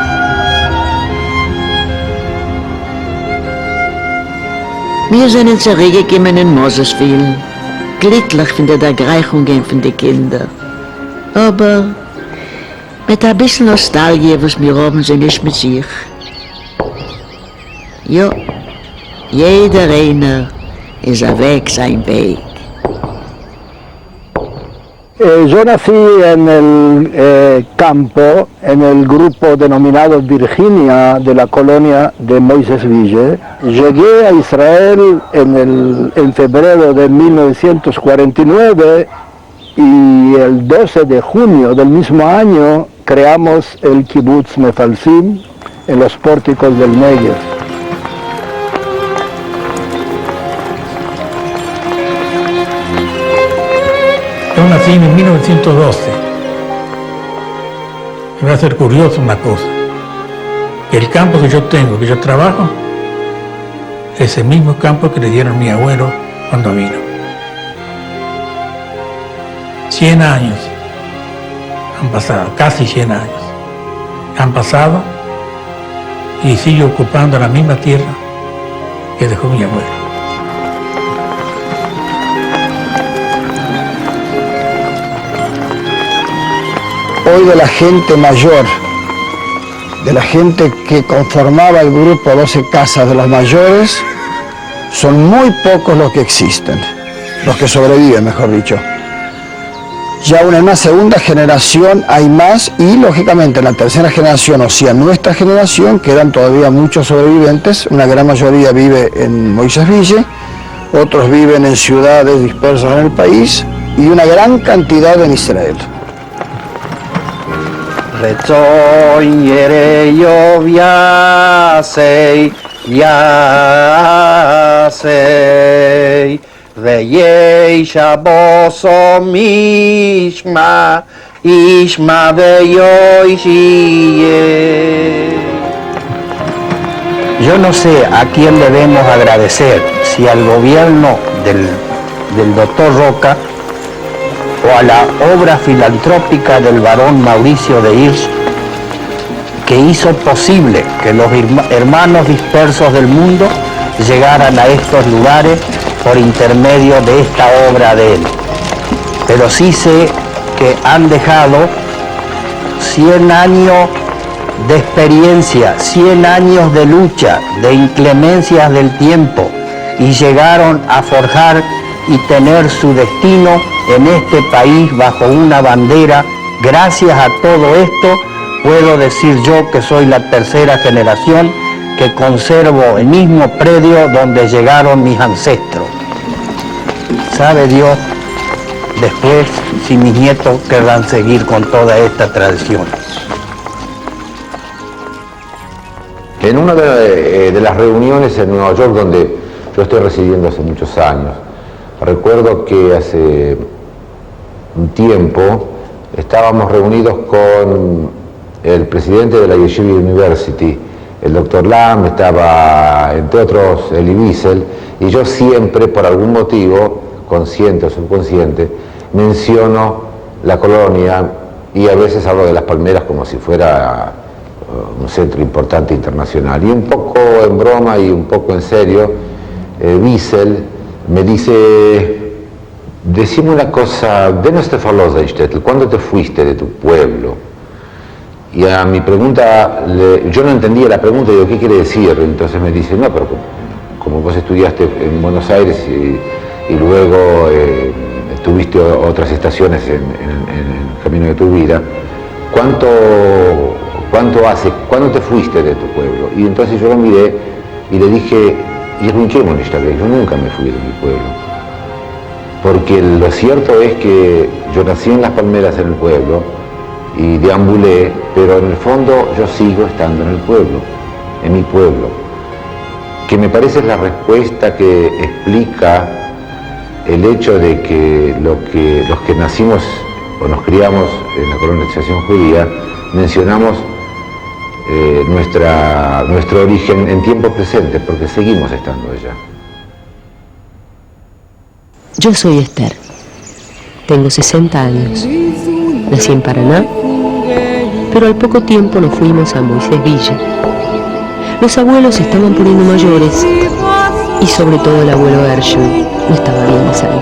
Wir sind in zurückgekommen in Mosesville, glücklich von der Ergreichungen von den Kindern. Aber mit ein bisschen Nostalgie, was wir haben, sind nicht mit sich. Ja, jeder einer ist Weg sein Weg. Yo nací en el campo, en el grupo denominado Virginia de la colonia de Moisesville. Llegué a Israel en febrero de 1949 y el 12 de junio del mismo año creamos el Kibbutz Mefalsim en los pórticos del Negev. Yo nací en 1912. Me va a ser curioso una cosa. El campo que yo tengo, que yo trabajo, es el mismo campo que le dieron a mi abuelo cuando vino. 100 años han pasado, casi 100 años. Han pasado y sigue ocupando la misma tierra que dejó mi abuelo. Hoy de la gente mayor, de la gente que conformaba el grupo 12 casas de los mayores, son muy pocos los que existen, los que sobreviven, mejor dicho. Ya en una segunda generación hay más y, lógicamente, en la tercera generación, o sea, nuestra generación, quedan todavía muchos sobrevivientes. Una gran mayoría vive en Moisesville, otros viven en ciudades dispersas en el país y una gran cantidad en Israel. Retzon yereyo yasei, yasei, veyei shaboso mishma, ishma veyoy shiye. Yo no sé a quién debemos agradecer, si al gobierno del doctor Roca o a la obra filantrópica del barón Mauricio de Hirsch, que hizo posible que los hermanos dispersos del mundo llegaran a estos lugares por intermedio de esta obra de él. Pero sí sé que han dejado 100 años de experiencia, 100 años de lucha, de inclemencias del tiempo, y llegaron a forjar y tener su destino en este país bajo una bandera. Gracias a todo esto puedo decir yo que soy la tercera generación que conservo el mismo predio donde llegaron mis ancestros. Sabe Dios después si mis nietos querrán seguir con toda esta tradición. En una de las reuniones en Nueva York, donde yo estoy residiendo hace muchos años, recuerdo que hace un tiempo estábamos reunidos con el presidente de la Yeshiva University, el doctor Lam, estaba entre otros Eli Wiesel, y yo siempre, por algún motivo, consciente o subconsciente, menciono la colonia y a veces hablo de Las Palmeras como si fuera un centro importante internacional. Y un poco en broma y un poco en serio, Wiesel me dice: decime una cosa, ¿cuándo te fuiste de tu pueblo? Y a mi pregunta, yo no entendía la pregunta, digo, ¿qué quiere decir? Entonces me dice, no, pero como vos estudiaste en Buenos Aires y luego tuviste otras estaciones en el camino de tu vida, ¿cuánto hace? ¿Cuándo te fuiste de tu pueblo? Y entonces yo lo miré y le dije, irrinquémonos esta vez, yo nunca me fui de mi pueblo. Porque lo cierto es que yo nací en Las Palmeras, en el pueblo, y deambulé, pero en el fondo yo sigo estando en el pueblo, en mi pueblo, que me parece es la respuesta que explica el hecho de que los que nacimos o nos criamos en la colonización judía, mencionamos nuestro origen en tiempo presente, porque seguimos estando allá. Yo soy Esther, tengo 60 años, nací en Paraná, pero al poco tiempo nos fuimos a Moisés Villa. Los abuelos se estaban poniendo mayores y sobre todo el abuelo Gershon no estaba bien de salud.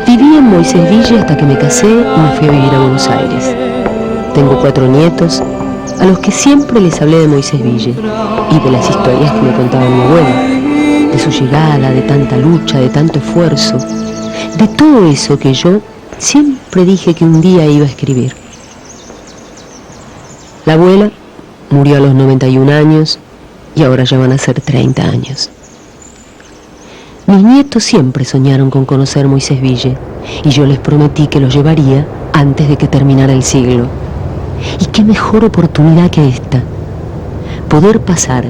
Viví en Moisés Villa hasta que me casé y me fui a vivir a Buenos Aires. Tengo 4 nietos a los que siempre les hablé de Moisés Villa y de las historias que me contaba mi abuelo, de su llegada, de tanta lucha, de tanto esfuerzo, de todo eso que yo siempre dije que un día iba a escribir. La abuela murió a los 91 años y ahora ya van a ser 30 años. Mis nietos siempre soñaron con conocer Moisés Villa y yo les prometí que los llevaría antes de que terminara el siglo. Y qué mejor oportunidad que esta, poder pasar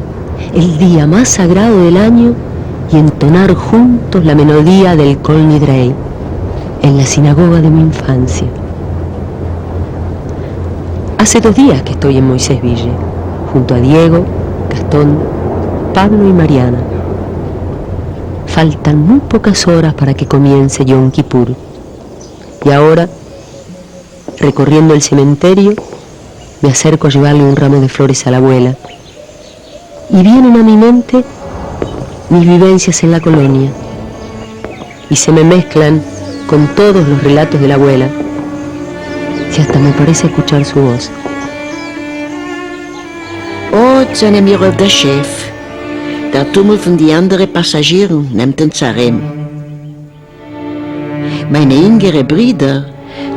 el día más sagrado del año y entonar juntos la melodía del Kol Nidrei en la sinagoga de mi infancia. Hace 2 días que estoy en Moisés Villa, junto a Diego, Gastón, Pablo y Mariana. Faltan muy pocas horas para que comience Yom Kippur. Y ahora, recorriendo el cementerio, me acerco a llevarle un ramo de flores a la abuela. Y vienen a mi mente mis vivencias en la colonia. Y se me mezclan con todos los relatos de la abuela. Y hasta me parece escuchar su voz. Oh, seine mir auf der Chef. Der Tummel von die anderen Passagieren nimmt den Zarem. Meine jüngere Brüder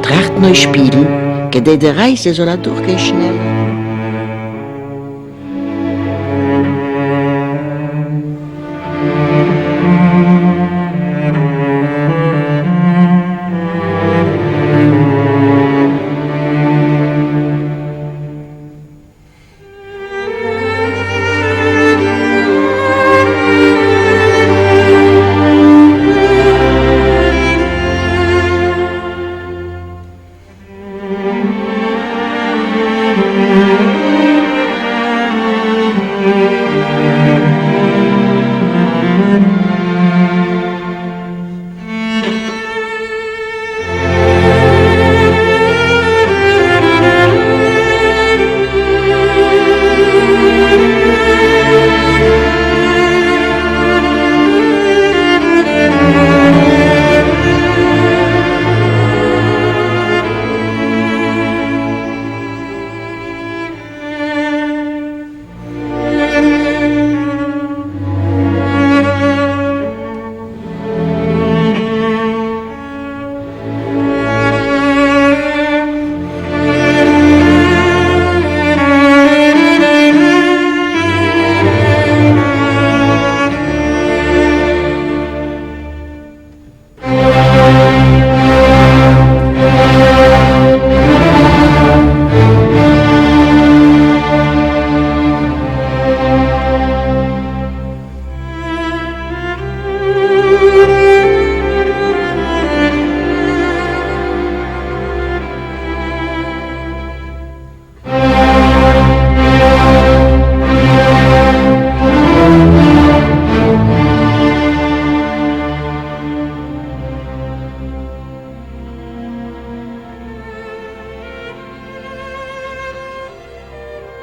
trachten euch spielen, gedei der Reise soll durchgehen schnell.